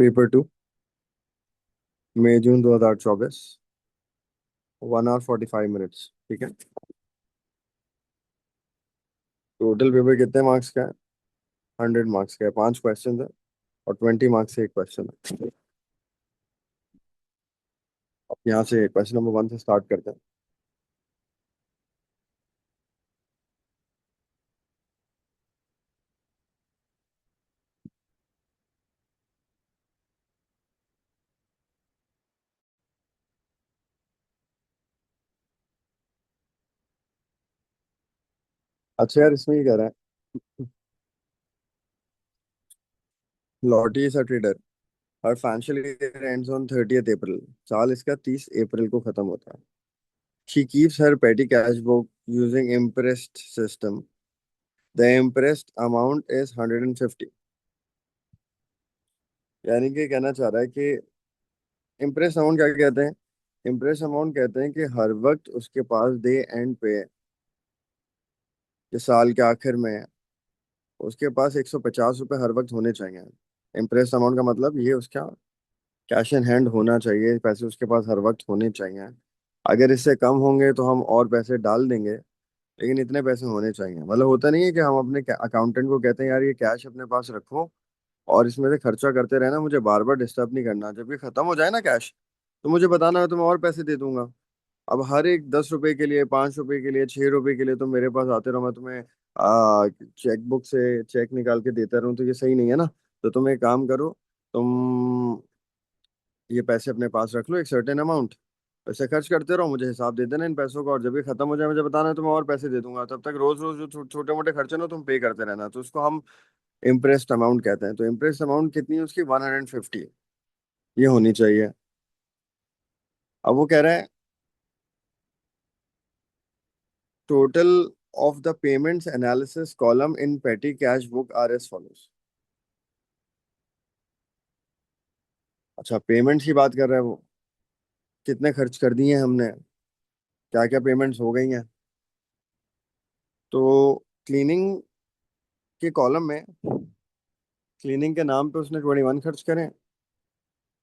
Paper two, मई जून 2024। 1 hour 45 minutes। ठीक है। टोटल पेपर कितने मार्क्स का है? 100 मार्क्स का है। 5 क्वेश्चन है और 20 मार्क्स से एक क्वेश्चन है। अब यहाँ से क्वेश्चन नंबर 1 से स्टार्ट करते हैं। अच्छा यार, इसमें ये कह रहा है, Lottie is a trader, her financial year ends on 30th April. साल इसका 30 अप्रैल को खत्म होता है। शी कीप्स हर पेटी cash book using impressed system. The impressed amount is 150। यानी कि कहना चाह रहा है कि इम्प्रेस अमाउंट क्या कहते हैं? इम्प्रेस अमाउंट कहते हैं कि हर वक्त उसके पास डे एंड पे, जो साल के आखिर में है, उसके पास 150 रुपये हर वक्त होने चाहिए। इम्प्रेस अमाउंट का मतलब ये उसका कैश इन हैंड होना चाहिए, पैसे उसके पास हर वक्त होने चाहिए। अगर इससे कम होंगे तो हम और पैसे डाल देंगे, लेकिन इतने पैसे होने चाहिए। मतलब होता नहीं है कि हम अपने अकाउंटेंट को कहते हैं यार ये कैश अपने पास रखो और इसमें से खर्चा करते रहना, मुझे बार बार डिस्टर्ब नहीं करना। जब ये खत्म हो जाए ना कैश, तो मुझे बताना है, तो मैं और पैसे दे दूंगा। अब हर एक 10 रुपए के लिए, 5 रुपए के लिए, 6 रुपए के लिए तुम मेरे पास आते रहो, मैं तुम्हें चेक बुक से चेक निकाल के देता रहूं, तो ये सही नहीं है ना। तो तुम एक काम करो, तुम ये पैसे अपने पास रख लो, एक सर्टेन अमाउंट, पैसे खर्च करते रहो, मुझे हिसाब दे देना इन पैसों का, और जब ये खत्म हो जाए मुझे बताना है, तो मैं और पैसे दे दूंगा। तब तक रोज रोज जो छोटे मोटे खर्चे ना तुम पे करते रहना। तो उसको हम इम्प्रेस्ड अमाउंट कहते हैं। तो इम्प्रेस्ड अमाउंट कितनी है उसकी? 150 ये होनी चाहिए। अब वो कह रहा है total of the payments analysis column in petty cash book are as follows। अच्छा, पेमेंट्स की बात कर रहा है वो, कितने खर्च कर दिए हमने, क्या क्या पेमेंट्स हो गई हैं। तो क्लीनिंग के कॉलम में, क्लीनिंग के नाम पे उसने 21 खर्च करें,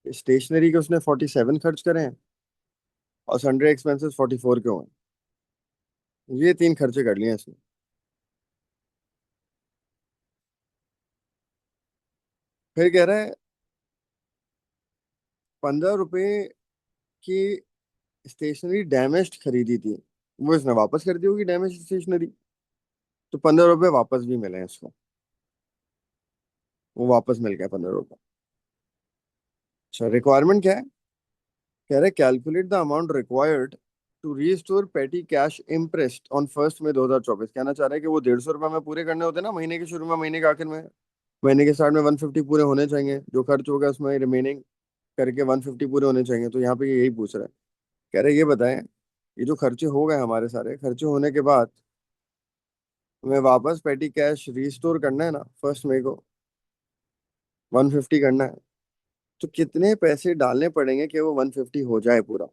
स्टेशनरी के उसने 47 खर्च करें, और सन्ड्री एक्सपेंसेस 44 के हुए। ये 3 खर्चे कर लिए इसने। फिर कह रहा है 15 रुपए की स्टेशनरी डैमेज्ड खरीदी थी, वो इसने वापस कर दी होगी डैमेज स्टेशनरी। तो 15 रुपए वापस भी मिले हैं इसको, वो वापस मिल गया 15 रुपए। अच्छा, रिक्वायरमेंट क्या है? कह रहे calculate the amount required to restore petty cash imprest on 1 मई 2024। कहना चाह रहे हैं कि वो 150 रुपये में पूरे करने होते हैं ना, महीने के शुरू में, महीने के आखिर में, महीने के स्टार्ट में 150 पूरे होने चाहिए। जो खर्च होगा उसमें रिमेनिंग करके 150 पूरे होने चाहिए। तो यहाँ पे ये यही पूछ रहा है। कह रहे ये बताएं, ये जो खर्चे हो गए हमारे, सारे खर्चे होने के बाद हमें वापस पेटी कैश रीस्टोर करना है ना 1 मई को, 150 करना है, तो कितने पैसे डालने पड़ेंगे कि वो 150 हो जाए पूरा,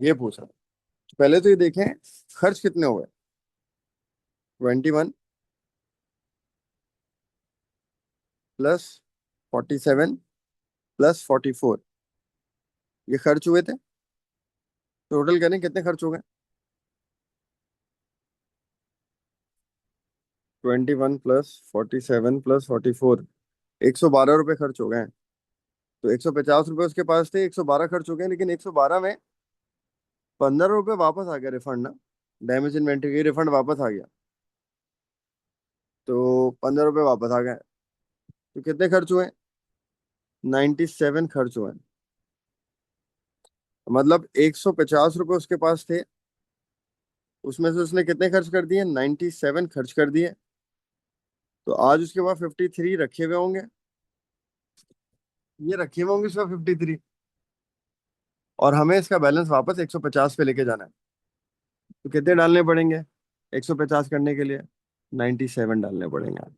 ये पूछ रहा है। तो पहले तो ये देखें खर्च कितने हुए। 21 प्लस 47 प्लस 44, ये खर्च हुए थे। टोटल करें कितने खर्च हो गए? 21 प्लस 47 प्लस 44, 112 रुपये खर्च हो गए हैं। तो 150 रुपये उसके पास थे, 112 खर्च हो गए, लेकिन 112 में 15 रुपये वापस आ गया रिफंड ना, डैमेज इन्वेंट्री की रिफंड वापस आ गया। तो 15 रुपये वापस आ गए। तो कितने खर्च हुए? 97 खर्च हुए। मतलब 150 रुपये उसके पास थे, उसमें से उसने कितने खर्च कर दिए? 97 खर्च कर दिए। तो आज उसके पास 53 रखे हुए होंगे, ये रखे हुए होंगे उसका 53, और हमें इसका बैलेंस वापस 150 पे लेके जाना है। तो कितने डालने पड़ेंगे 150 करने के लिए? 97 डालने पड़ेंगे।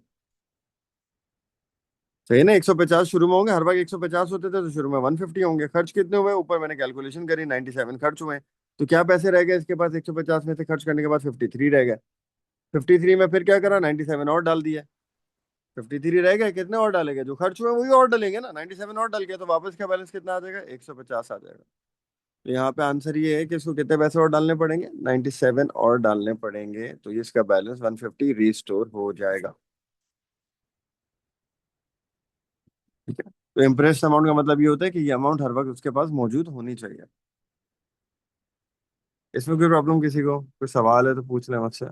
सही ना, 150 शुरू में होंगे, हर बार 150 होते थे, तो शुरू में 150 होंगे। खर्च कितने हुए? ऊपर मैंने कैलकुलेशन करी, 97 खर्च हुए। तो क्या पैसे रह गए इसके पास? 150 में से खर्च करने के बाद 53 रह गए। 53 में फिर क्या करा? 97 और डाल दिया। 53 रह गए, कितने और डालेंगे? जो खर्च हुए वही और डालेंगे ना, 97 और डाल के, तो वापस का बैलेंस कितना आ जाएगा? 150 आ जाएगा। तो यहाँ पे आंसर ये है कि इसको कितने पैसे और डालने पड़ेंगे? 97 और डालने पड़ेंगे, तो ये इसका बैलेंस 150 रिस्टोर हो जाएगा। ठीक है। तो इम्प्रेस अमाउंट का मतलब ये होता है कि ये अमाउंट हर वक्त उसके पास मौजूद होनी चाहिए। इसमें कोई प्रॉब्लम किसी को, कोई सवाल है तो पूछ लें मुझसे।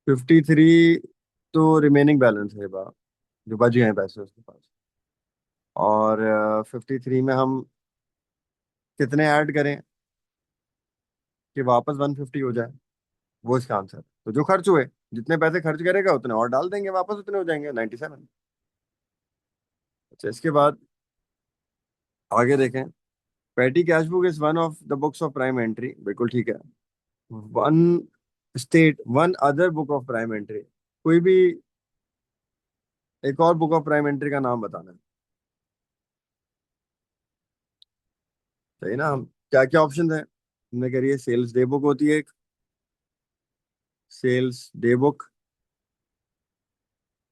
53 तो रिमेनिंग बैलेंस है बा, जो बच गए हैं पैसे उसके पास। और 53 में हम कितने ऐड करें कि वापस 150 हो जाए, वो इसका आंसर है। तो जो खर्च हुए, जितने पैसे खर्च करेगा उतने और डाल देंगे, वापस उतने हो जाएंगे, 97। अच्छा, इसके बाद आगे देखें। पेटी cash book is one of the books of prime entry, बिल्कुल ठीक है। One state one other book of prime entry, कोई भी एक और बुक ऑफ प्राइम एंट्री का नाम बताना है। सही ना? हम क्या क्या ऑप्शन है हमने करिए? सेल्स डे बुक होती है एक, सेल्स डे बुक।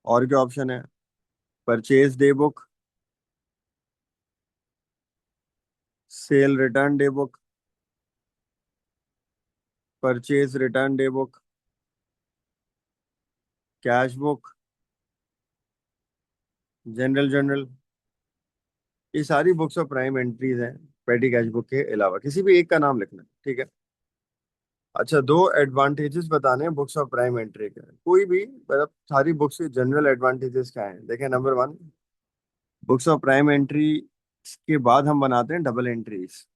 और क्या ऑप्शन है? Purchase day book, cell return day book, purchase return day book, cash book, general journal. ये सारी बुक्स ऑफ प्राइम एंट्रीज हैं। पेटी कैश बुक के अलावा किसी भी एक का नाम लिखना है, ठीक है। अच्छा, दो एडवांटेजेस बताने हैं बुक्स ऑफ प्राइम एंट्री के, कोई भी मतलब सारी बुक्स के जनरल एडवांटेजेस क्या हैं देखें। Number one, books of prime entry के बाद हम बनाते हैं डबल एंट्रीज,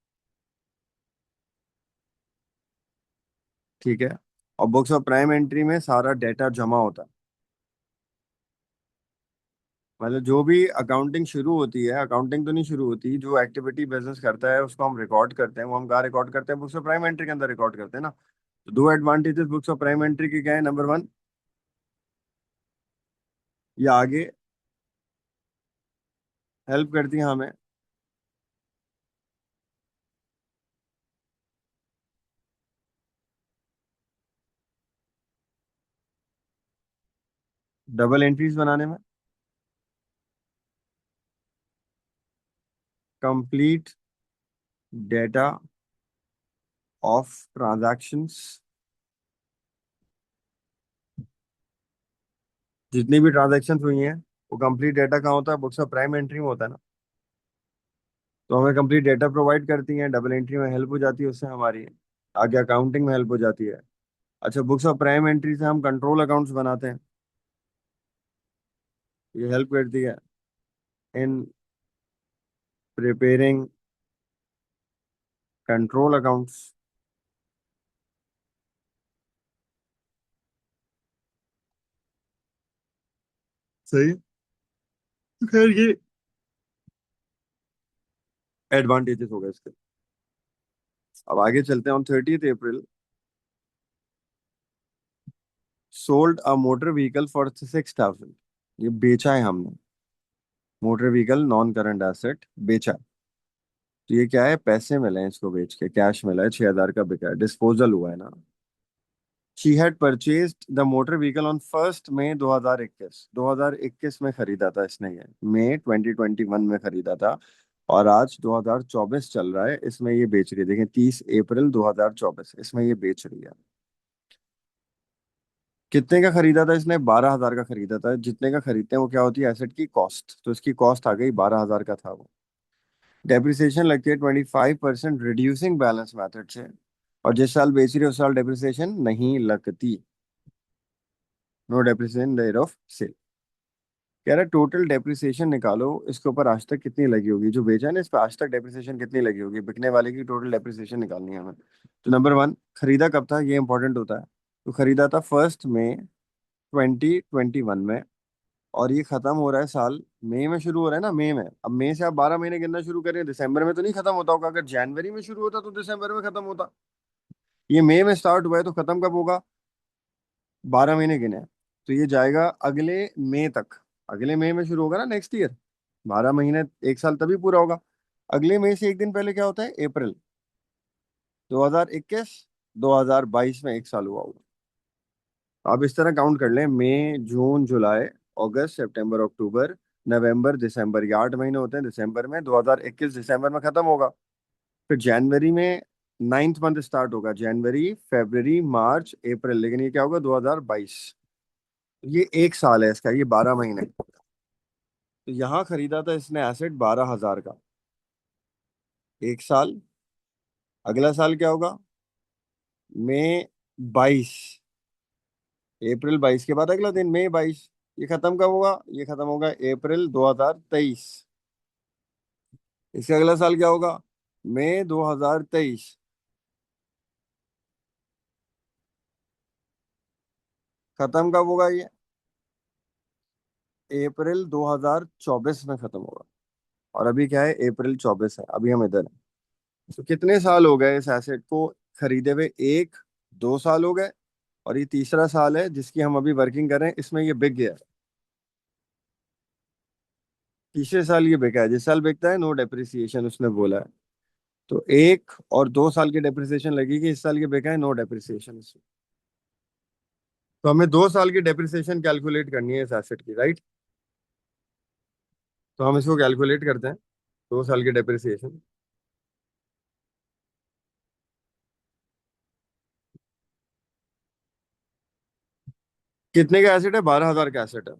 ठीक है। और बुक्स ऑफ प्राइम एंट्री में सारा डेटा जमा होता है, मतलब जो भी अकाउंटिंग शुरू होती है, अकाउंटिंग तो नहीं शुरू होती, जो एक्टिविटी बिजनेस करता है उसको हम रिकॉर्ड करते हैं, वो हम कहाँ रिकॉर्ड करते हैं? बुक्स ऑफ प्राइम एंट्री के अंदर रिकॉर्ड करते हैं ना। तो दो advantages books of prime entry के क्या है? नंबर वन, ये आगे हेल्प करती है हमें। डबल एंट्रीज बनाने में, कंप्लीट डेटा ऑफ ट्रांजैक्शंस, जितनी भी ट्रांजैक्शंस हुई हैं वो कंप्लीट डेटा कहाँ होता है? बुक्स ऑफ प्राइम एंट्री में होता है ना। तो हमें कंप्लीट डेटा प्रोवाइड करती हैं, डबल एंट्री में हेल्प हो जाती है उससे हमारी, आगे अकाउंटिंग में हेल्प हो जाती है। अच्छा, बुक्स ऑफ प्राइम एंट्री से हम कंट्रोल अकाउंट्स बनाते हैं, ये हेल्प करती है इन प्रिपेयरिंग कंट्रोल अकाउंट्स। सही है। तो खैर ये एडवांटेजेस हो गए इसके। अब आगे चलते हैं। On 30th April sold a motor vehicle for 6,000, ये बेचा है हमने, motor vehicle non current asset बेचा है। तो ये क्या है? पैसे मिले हैं इसको बेच के, कैश मिला है, 6,000 का बिका है, डिस्पोजल हुआ है ना। She had purchased the motor vehicle on 1 मई 2021, 2021 में खरीदा था इसने, ये मई 2021 में खरीदा था। और आज 2024 चल रहा है, इसमें ये बेच रही है, देखें 30 अप्रैल 2024, इसमें ये बेच रही है। कितने का खरीदा था इसने? 12,000 का खरीदा था। जितने का खरीदते हैं वो क्या होती है? एसेट की कॉस्ट। तो इसकी कॉस्ट आ गई 12,000 का था वो। डेप्रिसिएशन लगती है 25% रिड्यूसिंग बैलेंस मेथड से, और जिस साल बेच रही है उस साल डेप्रिसिएशन नहीं लगती। No depreciation rate of sale. कह रहा टोटल डेप्रिसिएशन निकालो इसके ऊपर आज तक कितनी लगी होगी, जो बेचा है ना इस पर आज तक डेप्रिसिएशन कितनी लगी होगी, बिकने वाले की टोटल डेप्रिसिएशन निकालनी है हमें। तो नंबर वन, खरीदा कब था ये इंपॉर्टेंट होता है। तो खरीदा था 1 मई 2021 में, और ये खत्म हो रहा है साल, मई में शुरू हो रहा है ना, मई में। अब मई से आप 12 महीने गिनना शुरू करें, दिसंबर में तो नहीं खत्म होता होगा, अगर जनवरी में शुरू होता तो दिसंबर में खत्म होता। ये मई में स्टार्ट हुआ है तो खत्म कब होगा? 12 महीने गिने हैं। तो ये जाएगा अगले मई तक, अगले मई में शुरू होगा ना नेक्स्ट ईयर, 12 महीने, एक साल तभी पूरा होगा। अगले मई से एक दिन पहले क्या होता है? अप्रैल 2021। 2022 में 1 साल हुआ होगा। आप इस तरह काउंट कर लें, मई जून जुलाई अगस्त सितंबर अक्टूबर नवंबर दिसंबर, ये 8 महीने होते हैं। दिसंबर में 2021 दिसंबर में खत्म होगा। फिर जनवरी में नाइन्थ मंथ स्टार्ट होगा, जनवरी फरवरी मार्च अप्रैल, लेकिन ये क्या होगा 2022। ये 1 साल है इसका, ये 12 महीने। तो यहाँ खरीदा था इसने एसेट 12,000 का, 1 साल। अगला साल क्या होगा, मई 22, अप्रैल 22 के बाद अगला दिन मई 22। ये खत्म कब होगा, ये खत्म होगा अप्रैल 2023। इसके अगला साल क्या होगा, मई 2023। खत्म कब होगा ये, अप्रैल 2024 में खत्म होगा। और अभी क्या है, अप्रैल 24 है, अभी हम इधर हैं। तो कितने साल हो गए इस एसेट को खरीदे हुए, 1 2 साल हो गए। और ये तीसरा साल है जिसकी हम अभी वर्किंग कर रहे हैं, इसमें ये बिक गया। तीसरे साल ये बिका है, जिस साल बिकता है नो डेप्रिसिएशन उसने बोला है। तो 1 और 2 साल की डेप्रिसिएशन लगेगी, इस साल ये बिका है, नो डेप्रिसिएशन इसमें। तो हमें 2 साल की डेप्रिसिएशन कैलकुलेट करनी है इस एसेट की, राइट। तो हम इसको कैलकुलेट करते हैं, 2 साल की डेप्रिसिएशन। कितने का एसेट है, 12,000 का एसेट है।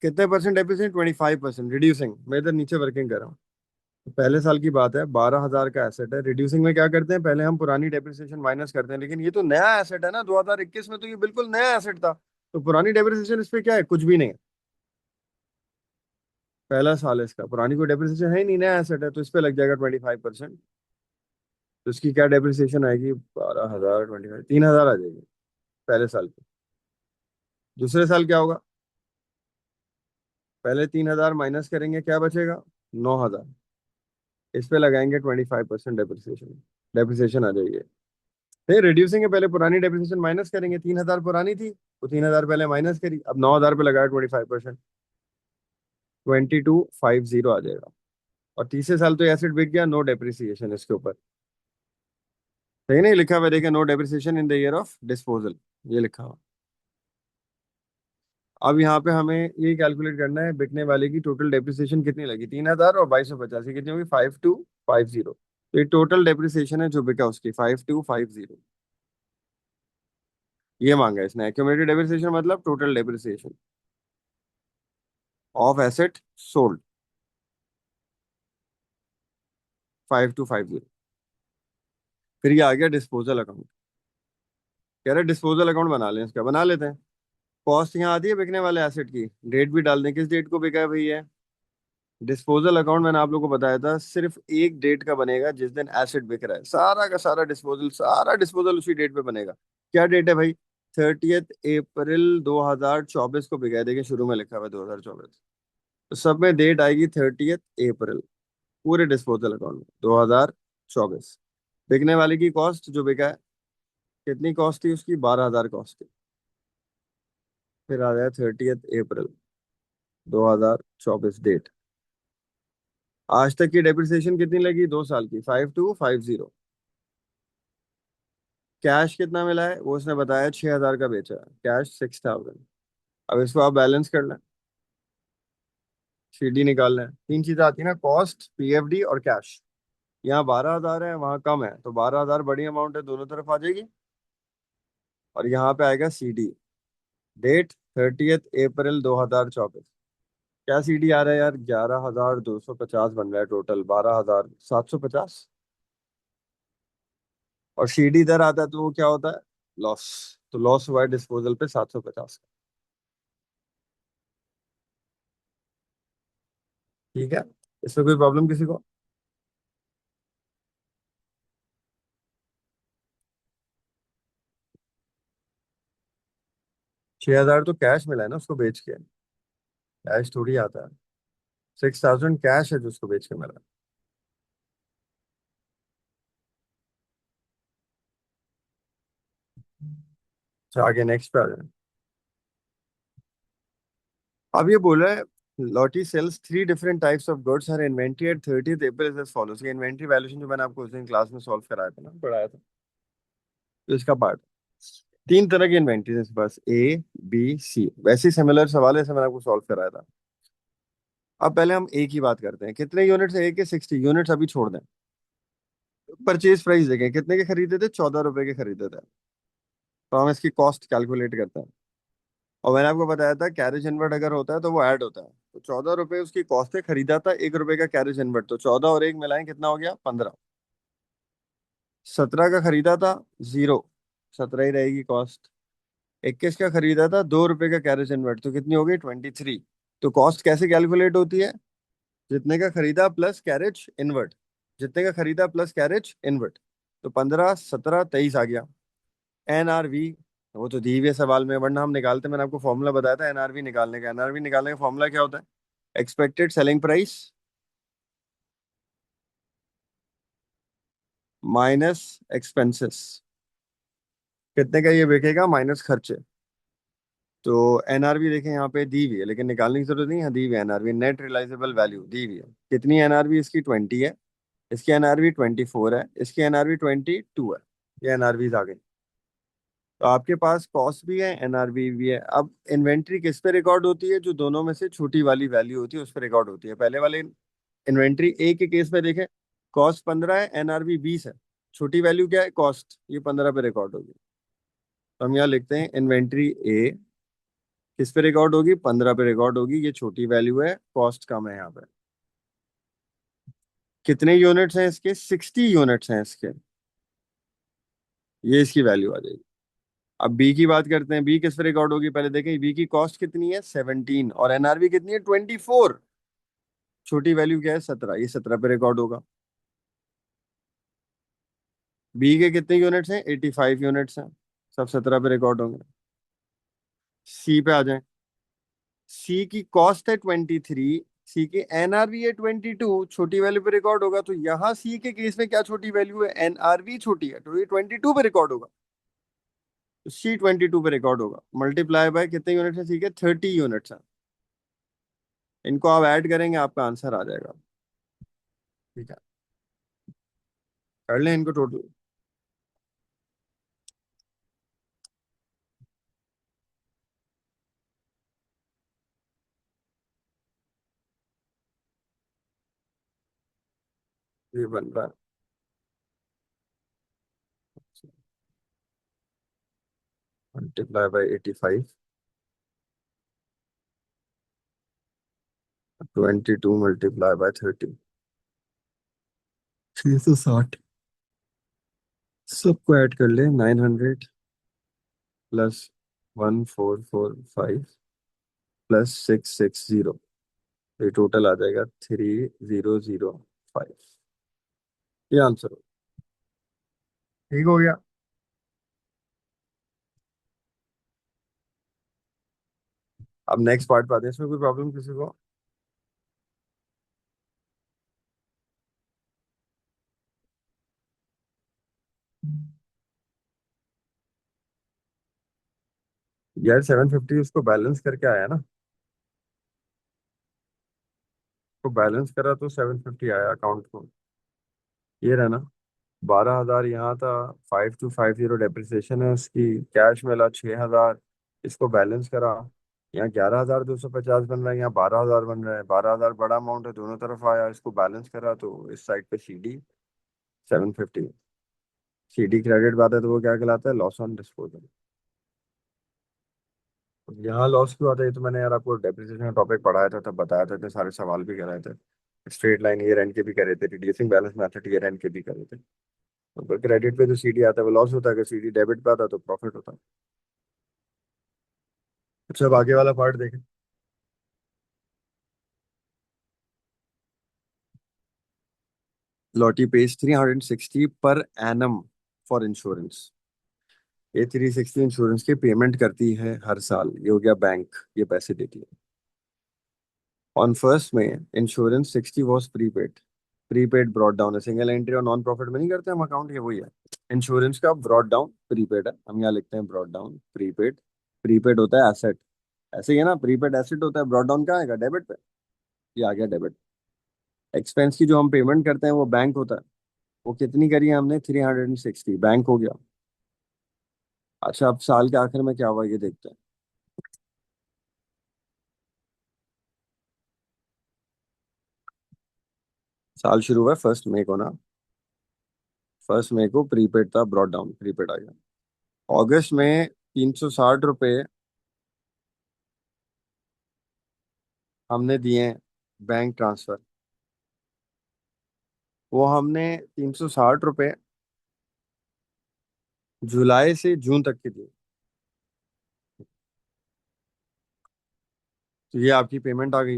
कितने परसेंट डेप्रिसिएशन, 25% रिड्यूसिंग। मैं इधर नीचे वर्किंग कर रहा हूँ। तो पहले साल की बात है, 12,000 का एसेट है। रिड्यूसिंग में क्या करते हैं, पहले हम पुरानी डेप्रिसिएशन माइनस करते हैं, लेकिन ये तो नया एसेट है ना, 2021 में तो ये बिल्कुल नया एसेट था। तो पुरानी डेप्रिसिएशन इस पे क्या है, कुछ भी नहीं है। पहला साल है इसका, पुरानी कोई डेप्रिसिएशन है ही नहीं, नया एसेट है, तो इस पे लग जाएगा 25%। तो इसकी क्या डेप्रिसिएशन आएगी, 12,000 25, 3,000 आ जाएगी पहले साल की। दूसरे साल क्या होगा, पहले 3,000 माइनस करेंगे, क्या बचेगा, 9,000। इस पे लगाएंगे 25% डेप्रिसिएशन, डेप्रिसिएशन आ जाएगी। फिर रिड्यूसिंग है, पहले पुरानी डेप्रिसिएशन माइनस करेंगे, 3,000 पुरानी थी, तो 3,000 पहले माइनस करी, अब 9,000 पे लगाया 25%, 2250 आ जाएगा। और तीसरे साल तो एसिड बिक गया, नो डेप्रिसिएशन इसके ऊपर। सही नहीं लिखा हुआ, देखिए, no depreciation in the year of disposal, ये लिखा हुआ। अब यहाँ पे हमें ये कैलकुलेट करना है, बिकने वाले की टोटल डेप्रिसिएशन कितनी लगी, 3,000 और 2250 कितनी होगी, 5250। तो ये टोटल डेप्रिसिएशन है जो बिका उसकी, 5250। ये मांगा है इसने, एक्यूमुलेटेड डेप्रिसिएशन मतलब total depreciation of asset sold, 5250। फिर ये आ गया डिस्पोजल अकाउंट। कह रहे डिस्पोजल अकाउंट बना लें, इसका बना लेते हैं। कॉस्ट यहाँ आती है बिकने वाले एसेट की, डेट भी डाल दें, किस डेट को बिका है भाई है। डिस्पोजल अकाउंट मैंने आप लोगों को बताया था, सिर्फ एक डेट का बनेगा, जिस दिन एसेट बिक रहा है, सारा का सारा डिस्पोजल, सारा डिस्पोजल उसी डेट पे बनेगा। क्या डेट है भाई, 30 अप्रैल 2024 को बिका है, देखिए शुरू में लिखा हुआ है 2024। तो सब में डेट आएगी 30 अप्रैल, पूरे डिस्पोजल अकाउंट में 2024। बिकने वाले की कॉस्ट जो बिका है, कितनी कॉस्ट थी उसकी, 12,000 कॉस्ट थी। फिर आ गया 30 अप्रैल 2024 डेट। आज तक की डेप्रिसिएशन कितनी लगी, 2 साल की, 5250। कैश कितना मिला है, वो उसने बताया 6,000 का बेचा है, कैश 6,000। अब इसको आप बैलेंस कर लें, सीडी निकालना है। तीन चीजें आती है ना, कॉस्ट, पीएफडी और कैश। यहाँ 12,000 है, वहाँ कम है, तो 12,000 बड़ी अमाउंट है, दोनों तरफ आ जाएगी। और यहाँ पे आएगा सीडी, डेट 30 अप्रैल 2024। क्या सीडी आ रहा है यार, 11,250 बन रहा है, टोटल 12,750। और सीडी इधर आता है तो वो क्या होता है, लॉस। तो लॉस हुआ है डिस्पोजल पे 750। ठीक है, इसमें कोई प्रॉब्लम किसी को। 6,000 तो कैश मिला है ना उसको बेच के, कैश थोड़ी आता है। 6,000 कैश है जो उसको बेच के मिला। अच्छा, आगे नेक्स्ट पे आ जाए। अब ये बोल रहा है, Lottie sells three different types of goods, her inventory at 30 April as follows. ये इन्वेंट्री वैल्यूएशन जो मैंने आपको उस दिन क्लास में सॉल्व कराया था ना, पढ़ाया था। तो इसका पार्ट, तीन तरह की इन्वेंटरी है बस, ए बी सी। वैसे सिमिलर सवाल है, से मैंने आपको सॉल्व कराया था। अब पहले हम ए की बात करते हैं। कितने यूनिट्स है ए के? 60 यूनिट्स। अभी छोड़ दें। परचेज प्राइस देखें, कितने के खरीदे थे? 14 रुपए के खरीदे थे। तो हम इसकी कॉस्ट कैलकुलेट करते हैं। और मैंने आपको बताया था कैरेज इनवर्ट अगर होता है तो वो ऐड होता है। तो 14 रुपए उसकी कॉस्ट है, खरीदा था 1 रुपए का कैरेज इनवर्ट, तो 14 और एक मिलाएं कितना हो गया? 15। 17 का खरीदा था, जीरो, 17 ही रहेगी कॉस्ट। 21 का खरीदा था 2 रुपए का कैरेज इनवर्ट, तो कितनी हो गई? 23। तो कॉस्ट कैसे कैलकुलेट होती है? जितने का खरीदा प्लस कैरेज इनवर्ट, जितने का खरीदा प्लस कैरेज इनवर्ट। तो 15, 17, 23 आ गया। एनआरवी, वो तो दी हुई है सवाल में, वरना हम निकालते। मैंने आपको फॉर्मूला बताया था एनआरवी निकालने का। एनआरवी निकालने का फॉर्मूला क्या होता है? Expected selling price minus expenses. कितने का ये बिकेगा? माइनस खर्चे। तो एनआरवी देखें यहाँ पे दी हुई है, लेकिन निकालने की जरूरत नहीं है, दी हुई है। एनआरवी नेट रियलाइजेबल वैल्यू दी हुई है। कितनी एनआरवी इसकी? 20 है। इसकी एनआरवी 24 है। इसकी एनआरवी 22 है। ये एनआरवीज आ गई। तो आपके पास कॉस्ट भी है, एनआरवी भी है। अब इन्वेंट्री किस पे रिकॉर्ड होती है? जो दोनों में से छोटी वाली वैल्यू होती है उस पर रिकॉर्ड होती है। पहले वाले इन्वेंट्री ए के केस में देखें, कॉस्ट 15 है, एनआरवी 20 है। छोटी वैल्यू क्या है? कॉस्ट, ये 15 पे रिकॉर्ड होगी। तो हम यहाँ लिखते हैं इन्वेंट्री ए किस पे रिकॉर्ड होगी? 15 पे रिकॉर्ड होगी। ये छोटी वैल्यू है, कॉस्ट कम है यहाँ पे। कितने यूनिट्स हैं इसके? 60 यूनिट्स हैं इसके। ये इसकी वैल्यू आ जाएगी। अब बी की बात करते हैं। बी किस पे रिकॉर्ड होगी? पहले देखें बी की कॉस्ट कितनी है? 17, और एनआरवी कितनी है? 24। छोटी वैल्यू क्या है? 17, ये 17 पे रिकॉर्ड होगा। बी के कितने यूनिट्स हैं? 85 यूनिट्स हैं। सब 17 पे रिकॉर्ड होंगे। सी पे आ जाएं। सी की कॉस्ट है 23, सी की एनआरवी है 22, छोटी वैल्यू पे रिकॉर्ड होगा। तो यहाँ सी के केस में क्या छोटी वैल्यू है? एनआरवी छोटी है, तो ये 22 पे रिकॉर्ड होगा। तो सी 22 पे रिकॉर्ड होगा। मल्टीप्लाई बाय कितने यूनिट्स है? सी के 30 यूनिट्स हैं। इनको आप ऐड करेंगे, आपका आंसर आ जाएगा। ठीक है, कर लें इनको टोटल। ये बन रहा है, मल्टीप्लाई बाय 85, 22 मल्टीप्लाई बाय 30, 660। सबको ऐड कर ले, 900 प्लस 1445 प्लस 660। ये टोटल आ जाएगा 3005। ये आंसर हो। ठीक हो गया। अब नेक्स्ट पार्ट पे आते हैं। इसमें कोई प्रॉब्लम किसी को? यार 750 उसको बैलेंस करके आया ना, तो बैलेंस करा तो 750 आया अकाउंट को। ये रहा ना, 12,000 यहाँ था। 5250 डेप्रिसिएशन है उसकी। कैश मिला 6,000। इसको बैलेंस करा, यहाँ 11,250 बन रहा है, यहाँ 12,000 बन रहा है। 12,000 बड़ा अमाउंट है, दोनों तरफ आया। इसको बैलेंस करा तो इस साइड पे सीडी 750। सीडी क्रेडिट बात है तो वो क्या कहलाता है? Loss on disposal. यहाँ लॉस क्यों आता है? ये तो मैंने यार आपको डेप्रिसिएशन का टॉपिक पढ़ाया था, तब बताया था, इतने सारे सवाल भी कराए थे। स्ट्रेट लाइन ईयर एंड के भी करे थे, reducing balance method year and के भी करे थे। तो क्रेडिट पे जो सीडी आता है वो लॉस होता है, अगर सीडी डेबिट पे आता है तो प्रॉफिट होता है। अच्छा, अब आगे वाला पार्ट देखें। लॉटी page 360 per annum for insurance. ये 360 इंश्योरेंस की पेमेंट करती है हर साल। ये हो गया बैंक, ये पैसे देती है। ऑन फर्स्ट में insurance 60 was prepaid. Prepaid brought down है, सिंगल एंट्री और नॉन प्रॉफिट में नहीं करते हम अकाउंट, ये वही है। इंश्योरेंस का ब्रॉड डाउन प्रीपेड है, हम यहाँ लिखते हैं ब्रॉड डाउन प्रीपेड। प्रीपेड होता है एसेट, ऐसे ही है ना। प्रीपेड एसेट होता है, ब्रॉड डाउन कहाँ आएगा? डेबिट पे। ये आ गया डेबिट। एक्सपेंस की जो हम पेमेंट करते हैं वो बैंक होता है। वो कितनी करी है हमने? 360, बैंक हो गया। अच्छा, अब साल के आखिर में क्या हुआ ये देखते हैं। साल शुरू हुआ 1 मई को ना। 1 मई को प्रीपेड था, ब्रॉड डाउन प्रीपेड आ गया। अगस्त में 360 रुपये हमने दिए बैंक ट्रांसफर। वो हमने 360 रुपये जुलाई से जून तक के दिए। तो ये आपकी पेमेंट आ गई।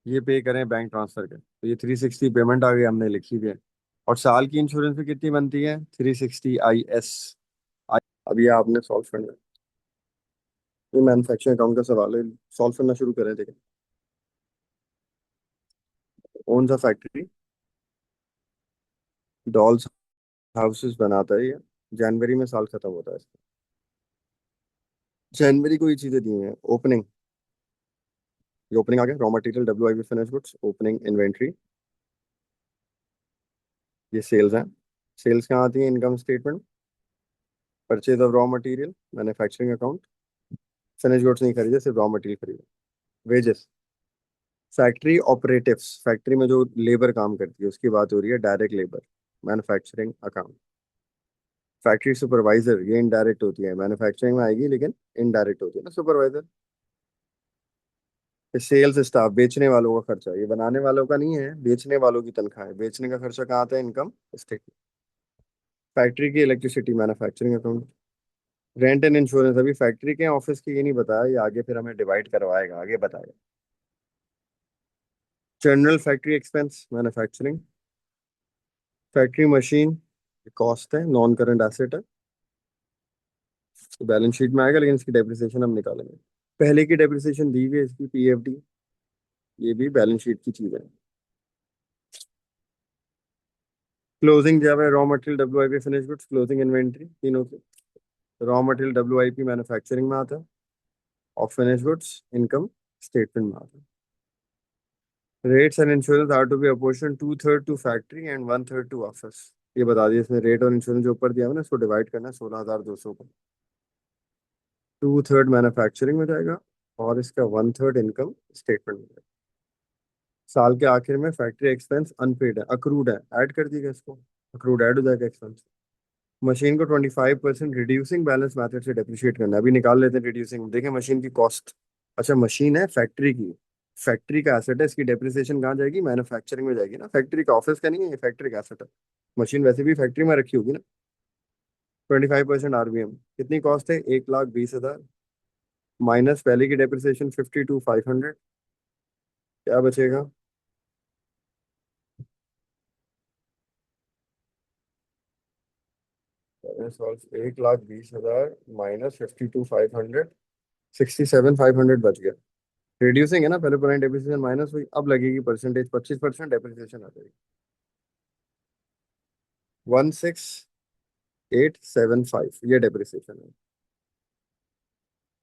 ये पे करें बैंक ट्रांसफर के, तो ये 360 पेमेंट आ गई, हमने लिखी भी है। और साल की इंश्योरेंस भी कितनी बनती है? 360 IS। अब ये आपने सॉल्व करना है। ये मैन्युफैक्चरिंग अकाउंट का सवाल है। सॉल्व करना शुरू करें, देखिए। ओन सा फैक्ट्री, डॉल्स हाउसेस बनाता है ये। जनवरी में साल खत्म होता है इसका। जनवरी को ये चीजें दी हुई हैं। ओपनिंग, ये ओपनिंग आ गया। Raw material, WIP, finish goods, opening inventory. ये सेल्स है। सेल्स कहाँ आती है? Income statement. Purchase of raw material, manufacturing account. Finish goods नहीं खरीदे, सिर्फ रॉ मटेरियल खरीदे। वेजेस, फैक्ट्री ऑपरेटिव्स, फैक्ट्री में जो लेबर काम करती है उसकी बात हो रही है, direct labour. Manufacturing account. Factory supervisor, ये इनडायरेक्ट होती है, मैन्युफैक्चरिंग में आएगी लेकिन इनडायरेक्ट होती है ना सुपरवाइजर। सेल्स स्टाफ, बेचने वालों का खर्चा, ये बनाने वालों का नहीं है, बेचने वालों की तनख्वाह है। बेचने का खर्चा कहाँ आता है? Income statement. फैक्ट्री की electricity, manufacturing account. Rent and insurance, अभी फैक्ट्री के ऑफिस की ये नहीं बताया, ये आगे फिर हमें डिवाइड करवाएगा, आगे बताएगा। General factory expense, manufacturing. Factory machine, cost है, नॉन करंट एसेट है, बैलेंस शीट में आएगा, लेकिन इसकी डेप्रिसिएशन हम निकालेंगे। पहले की डेप्रिसिएशन दी हुई है इसकी, PFD। ये भी बैलेंस शीट की चीज है। क्लोजिंग जब है, raw material, WIP, finish goods, closing inventory, तीनों की। रॉ मटेरियल WIP मैन्युफैक्चरिंग में आता है, और फिनिश गुड्स इनकम स्टेटमेंट में आता है। Rates and insurance are to be apportion 2/3 to factory and 1/3 to office. ये बता दिए इसमें। रेट और इंश्योरेंस जो ऊपर दिया है ना, इसको डिवाइड करना है 16,200 को। 2/3 मैन्युफैक्चरिंग में जाएगा, और इसका 1/3 इनकम स्टेटमेंट में जाएगा। साल के आखिर में फैक्ट्री एक्सपेंस अनपेड है, अक्रूड है, ऐड कर दिएगा इसको। अक्रूड ऐड हो जाएगा एक्सपेंस। मशीन को 25% रिड्यूसिंग बैलेंस मेथड से डेप्रिशिएट करना है। अभी निकाल लेते हैं रिड्यूसिंग, देखें मशीन की कॉस्ट। अच्छा, मशीन है फैक्ट्री की, फैक्ट्री का एसेट है, इसकी डेप्रिसिएशन कहाँ जाएगी? मैन्युफैक्चरिंग में जाएगी ना, फैक्ट्री का ऑफिस का नहीं है, ये फैक्ट्री का एसेट है। मशीन वैसे भी फैक्ट्री में रखी होगी ना। 25% RBM, कितनी कॉस्ट है? 1,20,000 माइनस पहले की डेप्रिसिएशन 52,500। क्या बचेगा? सॉल्व, 1,20,000 माइनस 52,500, 67,500 बच गया। रिड्यूसिंग है ना, पहले पुरानी डेप्रिसिएशन माइनस हुई, अब लगेगी परसेंटेज, 25% डेप्रिसिएशन आ जाएगी। 16,875 ये डेप्रिसिएशन है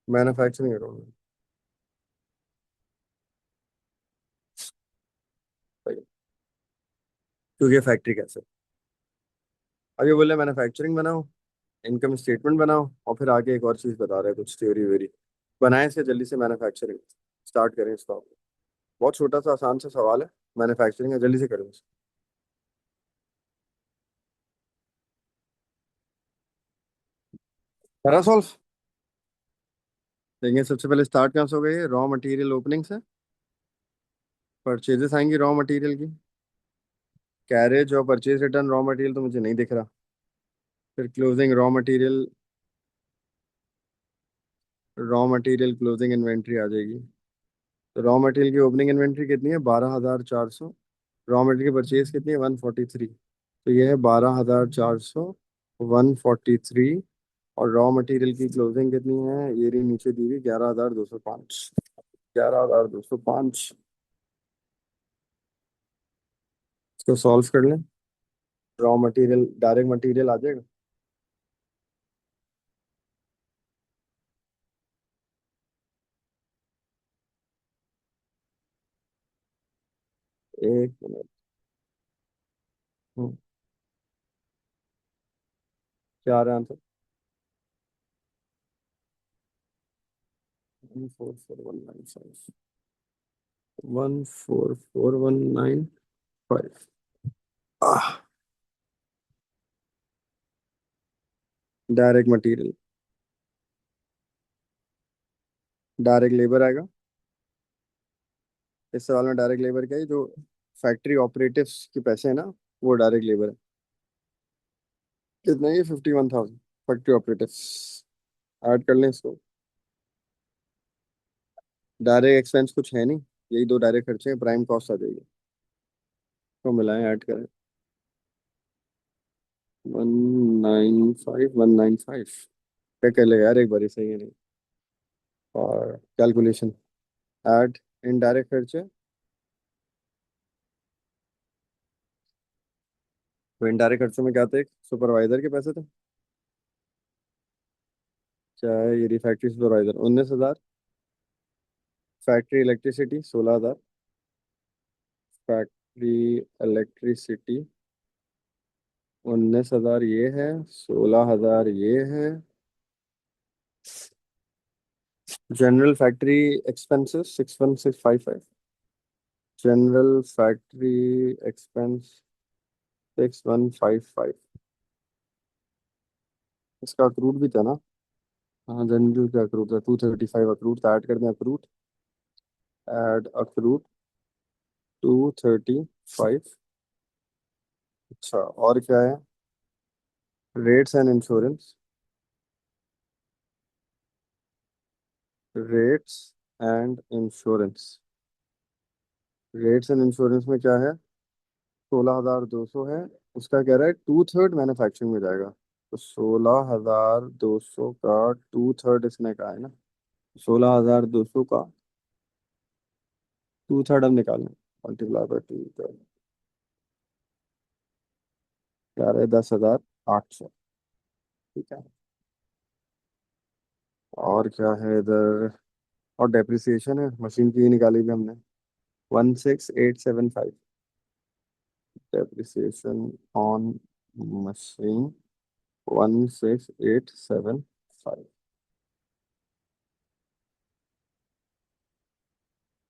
मैन्युफैक्चरिंग अकाउंट में। सही है, क्योंकि फैक्ट्री कैसे। अब ये बोले मैन्युफैक्चरिंग बनाओ, इनकम स्टेटमेंट बनाओ, और फिर आगे एक और चीज बता रहे हैं, कुछ थ्योरी वेरी। बनाए इसके जल्दी से, मैन्युफैक्चरिंग स्टार्ट करें इसका। बहुत छोटा सा आसान सा सवाल है, मैन्युफैक्चरिंग है, जल्दी से करें। करा सॉल्व। देखिए, सबसे पहले स्टार्ट कहाँ से हो गई है? रॉ मटेरियल ओपनिंग से। परचेजेस आएंगी रॉ मटेरियल की। कैरेज और परचेज रिटर्न रॉ मटेरियल तो मुझे नहीं दिख रहा। फिर closing raw material, raw material closing inventory आ जाएगी। तो रॉ मटेरियल की ओपनिंग इन्वेंट्री कितनी है? 12,400। रॉ मटेरियल की परचेज कितनी है? 143। तो ये है 12,400, 143। और रॉ मटेरियल की क्लोजिंग कितनी है? ये रही नीचे दी हुई, 11,205। 11,205। इसको सॉल्व कर लें। रॉ मटेरियल, डायरेक्ट मटेरियल आ जाएगा। एक मिनट। क्या आ रहा है answer? 144195, 144195। Direct material, direct labour आएगा। इस सवाल में डायरेक्ट लेबर क्या है, जो फैक्ट्री ऑपरेटिव्स के पैसे हैं ना, वो डायरेक्ट लेबर है। कितना है ये? 51,000 फैक्ट्री ऑपरेटिव्स। ऐड कर लें इसको। डायरेक्ट एक्सपेंस कुछ है नहीं, यही दो डायरेक्ट खर्चे हैं, प्राइम कॉस्ट आ जाएगी। तो मिलाएं, ऐड करें। 195195। क्या कर लेगा यार, एक बार सही है नहीं। और कैलकुलेशन, ऐड इनडायरेक्ट खर्चे। तो इनडायरेक्ट खर्चों में क्या थे? सुपरवाइजर के पैसे थे। क्या है ये? Factory supervisor 19,000। Factory electricity 16,000। Factory electricity 19,000 ये है, 16,000 ये है। General factory expenses 61655। General factory expense 6155। इसका अक्रूड भी था ना? हाँ, जनरल का अक्रूड था 235। अक्रूड था, ऐड कर दें अक्रूड। Add accrued 235। अच्छा, और क्या है? Rates and insurance. Rates and insurance. Rates and insurance में क्या है? 16,200 है। उसका कह रहा है टू थर्ड मैन्युफैक्चरिंग में जाएगा। तो 16,200 का टू थर्ड इसने कहा है ना। 16,200 का टू थर्ड हम निकालें, मल्टीप्लाई बाय टू थर्ड। क्या रहे? 10,800। ठीक है। और क्या है इधर? और डेप्रिसिएशन है, मशीन की ही निकाली भी हमने। 16,875। Depreciation on machine 16,875।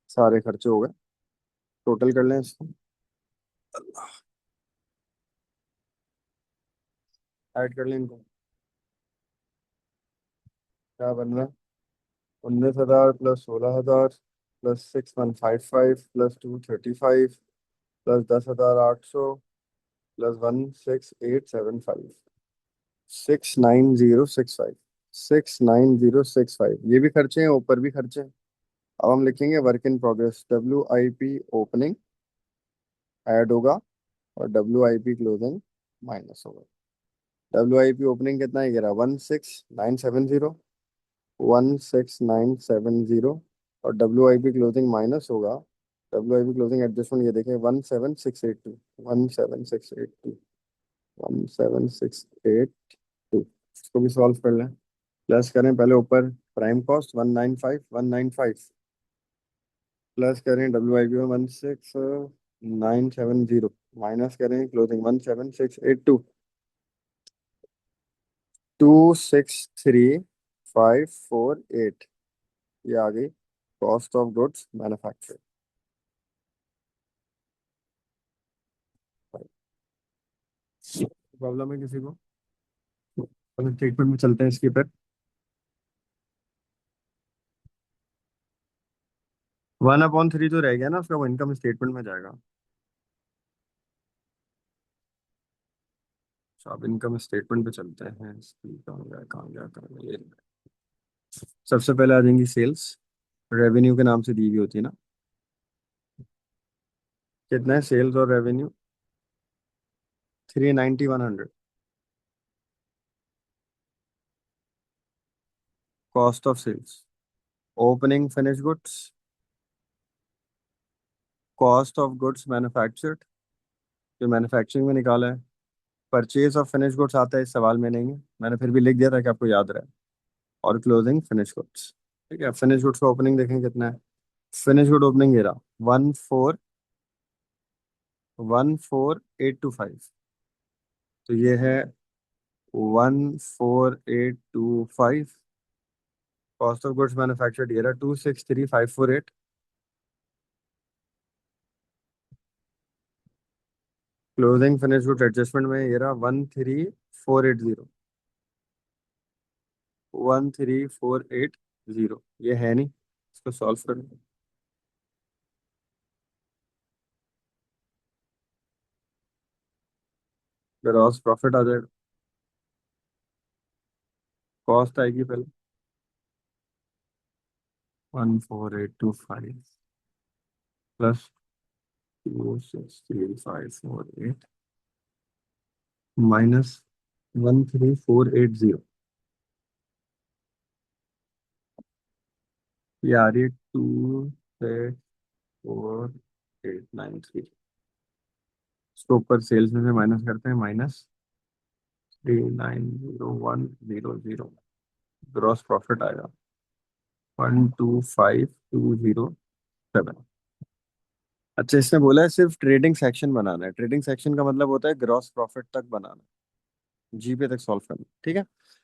सारे खर्चे हो गए। टोटल कर लें इसको। ऐड कर लें इनको। क्या बन रहा है? 19,000 plus 16,000 plus 6155 plus 235 plus 10,800 plus 16,875। 69065। 69065, ये भी खर्चे हैं, ऊपर भी खर्चे हैं। अब हम लिखेंगे work in progress. WIP opening add होगा, और WIP क्लोजिंग माइनस होगा। WIP ओपनिंग कितना ही गिरा? 16,970। 16,970। और WIP क्लोजिंग माइनस होगा। WIP क्लोजिंग एडजस्टमेंट ये देखें, 17,682। 17,682। 17,682। इसको भी सॉल्व कर लें। प्लस करें पहले ऊपर प्राइम कॉस्ट 195 प्लस करें WIP में 16,970, माइनस करें क्लोजिंग 17,682। 263,548। ये आ गई cost of goods manufacture. Problem है किसी को? स्टेटमेंट में चलते हैं इसके पर। 1/3 तो रह गया ना उसका, वो इनकम स्टेटमेंट में जाएगा। तो अब इनकम स्टेटमेंट पे चलते हैं। इसकी कहाँ गया, कहाँ गया, कहाँ गया ये। सबसे पहले आ जाएंगी सेल्स। रेवेन्यू के नाम से दी हुई होती है ना। कितना है सेल्स और revenue? 390, 100। Cost of sales, opening finish goods, cost of goods manufactured, जो मैन्युफैक्चरिंग में निकाला है। परचेज ऑफ फिनिश गुड्स आता है, इस सवाल में नहीं है, मैंने फिर भी लिख दिया ताकि आपको याद रहे। और क्लोजिंग फिनिश गुड्स। ठीक है, फिनिश गुड्स का ओपनिंग देखें कितना है। फिनिश गुड ओपनिंग ये रहा, 14,825। तो ये है 14,825। कॉस्ट ऑफ गुड्स मैन्युफैक्चर्ड ये रहा 263548। क्लोजिंग फिनिश गुड्स एडजस्टमेंट में ये रहा 13480। 13480 ये है नहीं, इसको सॉल्व कर। ग्रॉस प्रॉफिट आ जाएगा। कॉस्ट आएगी पहले 14825 प्लस 263548 माइनस 13480। ये आ रही है 264893। इसको ऊपर सेल्स में से माइनस करते हैं, माइनस 390100। ग्रॉस प्रॉफिट आएगा 125207। अच्छा, इसने बोला है सिर्फ ट्रेडिंग सेक्शन बनाना है। ट्रेडिंग सेक्शन का मतलब होता है ग्रॉस प्रॉफिट तक बनाना, जीपे तक सॉल्व करना, ठीक है।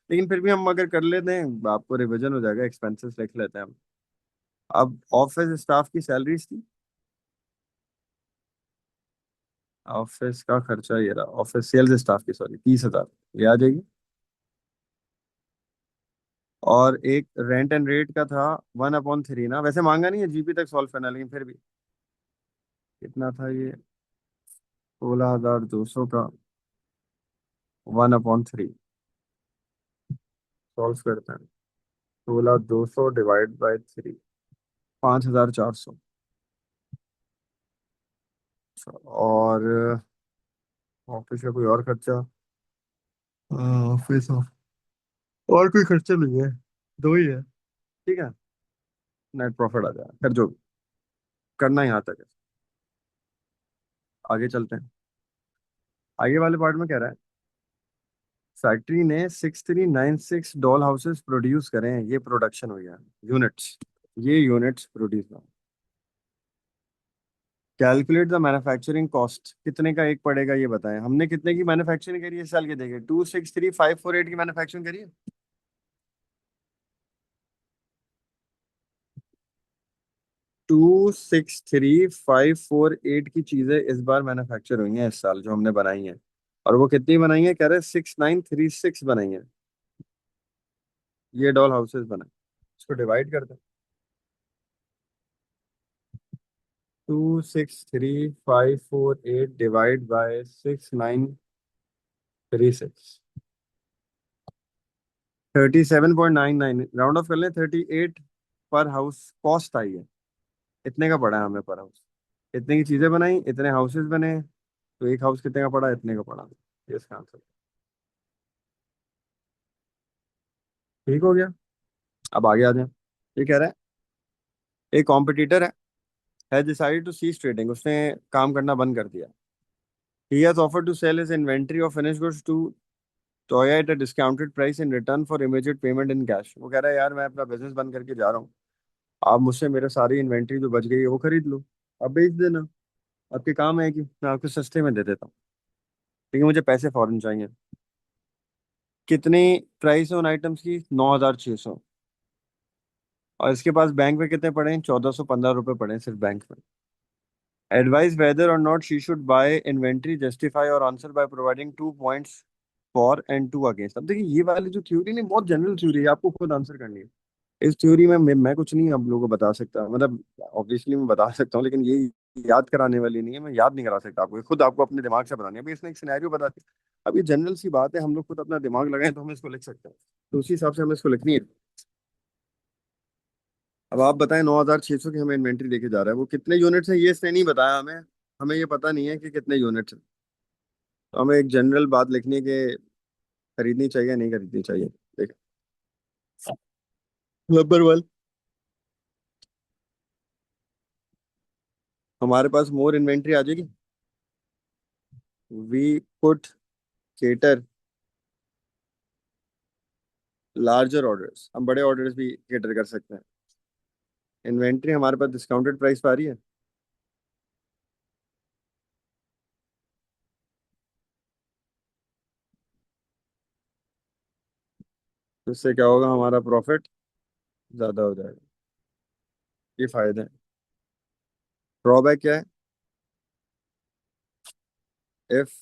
लेकिन फिर भी हम अगर कर लेते हैं, आपको रिवीजन हो जाएगा, एक्सपेंसेस लिख लेते हैं हम। अब ऑफिस स्टाफ की सैलरीज थी, ऑफिस का खर्चा ये रहा, ऑफिस सेल्स स्टाफ की, सॉरी, 30,000, ये आ जाएगी। और एक रेंट एंड रेट का था 1/3 ना, वैसे मांगा नहीं है जीपी तक सॉल्व करना, लेकिन फिर भी कितना था ये, 16,200 का 1/3 सॉल्व करते हैं। 16,200 डिवाइड बाई 3, 5,400। और ऑफिस का कोई और खर्चा, ऑफिस और कोई खर्चा नहीं है, दो ही है, ठीक है। नेट प्रॉफिट आ जाएगा, फिर जो करना यहाँ तक है। आगे चलते हैं। आगे वाले पार्ट में कह रहा है फैक्ट्री ने 6396 डॉल हाउसेस प्रोड्यूस करे हैं, ये प्रोडक्शन हो गया, यूनिट्स, ये यूनिट्स प्रोड्यूस हुआ। कैलकुलेट द मैन्युफैक्चरिंग कॉस्ट, कितने का एक पड़ेगा ये बताएं। हमने कितने की मैन्युफैक्चरिंग करी है इस साल के, देखे 263548 की मैन्युफैक्चरिंग करी है। 263548 की चीजें इस बार मैन्युफैक्चर हुई हैं इस साल, जो हमने बनाई हैं। और वो कितनी बनाई है, कह रहे हैं 6936 बनाई है, ये डॉल हाउसेस बनाए। इसको डिवाइड कर दो, 263548 डिवाइड बाय 6936, 37.99, राउंड ऑफ कर लें, 38 पर हाउस कॉस्ट आई है। इतने का पड़ा है हमें पर हाउस, इतने की चीजें बनाई, इतने हाउसेस बने, तो एक हाउस कितने का पड़ा, इतने का पड़ा। ये इसका आंसर। ठीक हो गया। अब आगे आ जाए। ये कह रहा है एक कॉम्पिटिटर है डिसाइडेड टू सीज ट्रेडिंग, उसने काम करना बंद कर दिया। He has offered to sell his inventory of finish goods to टोया at a discounted price in return for immediate payment in cash. वो कह रहा है यार मैं अपना बिजनेस बंद करके जा रहा हूँ, आप मुझसे मेरे सारी इन्वेंट्री जो बच गई है वो खरीद लो, अब बेच देना, आपके काम है कि मैं आपको सस्ते में दे देता हूँ, लेकिन मुझे पैसे फौरन चाहिए। कितनी प्राइस है उन आइटम्स की, 9,600। और इसके पास बैंक में कितने पड़े हैं, 1,415 रुपये पड़े हैं सिर्फ बैंक में। Advise whether or not she should buy inventory, justify your answer by providing 2 points for and 2 against. अब देखिए ये वाली जो थ्योरी नहीं, बहुत जनरल थ्योरी है, आपको खुद आंसर करनी है। इस थ्योरी में मैं कुछ नहीं आप लोगों को बता सकता, मतलब ऑब्वियसली मैं बता सकता हूँ, लेकिन ये याद कराने वाली नहीं है, मैं याद नहीं करा सकता आपको, ये खुद आपको अपने दिमाग से बतानी है। अभी इसने एक सिनेरियो बता दिया, अब ये जनरल सी बात है, हम लोग खुद अपना दिमाग लगाएं तो हम इसको लिख सकते हैं, तो उसी हिसाब से हमें इसको लिखनी है। अब आप बताएं, 9,600 की हमें इन्वेंट्री लेके जा रहा है, वो कितने यूनिट्स है ये इसने नहीं बताया हमें, हमें ये पता नहीं है कि कितने यूनिट्स हैं। तो हमें एक जनरल बात लिखनी है कि खरीदनी चाहिए नहीं खरीदनी चाहिए। देख, नंबर वन, हमारे पास मोर इन्वेंट्री आ जाएगी, we could cater larger orders, हम बड़े ऑर्डर्स भी केटर कर सकते हैं। इन्वेंट्री हमारे पास डिस्काउंटेड प्राइस पर आ रही है, तो इससे क्या होगा, हमारा प्रॉफिट ज्यादा हो जाएगा। ये फायदे हैं। ड्रॉबैक क्या है? If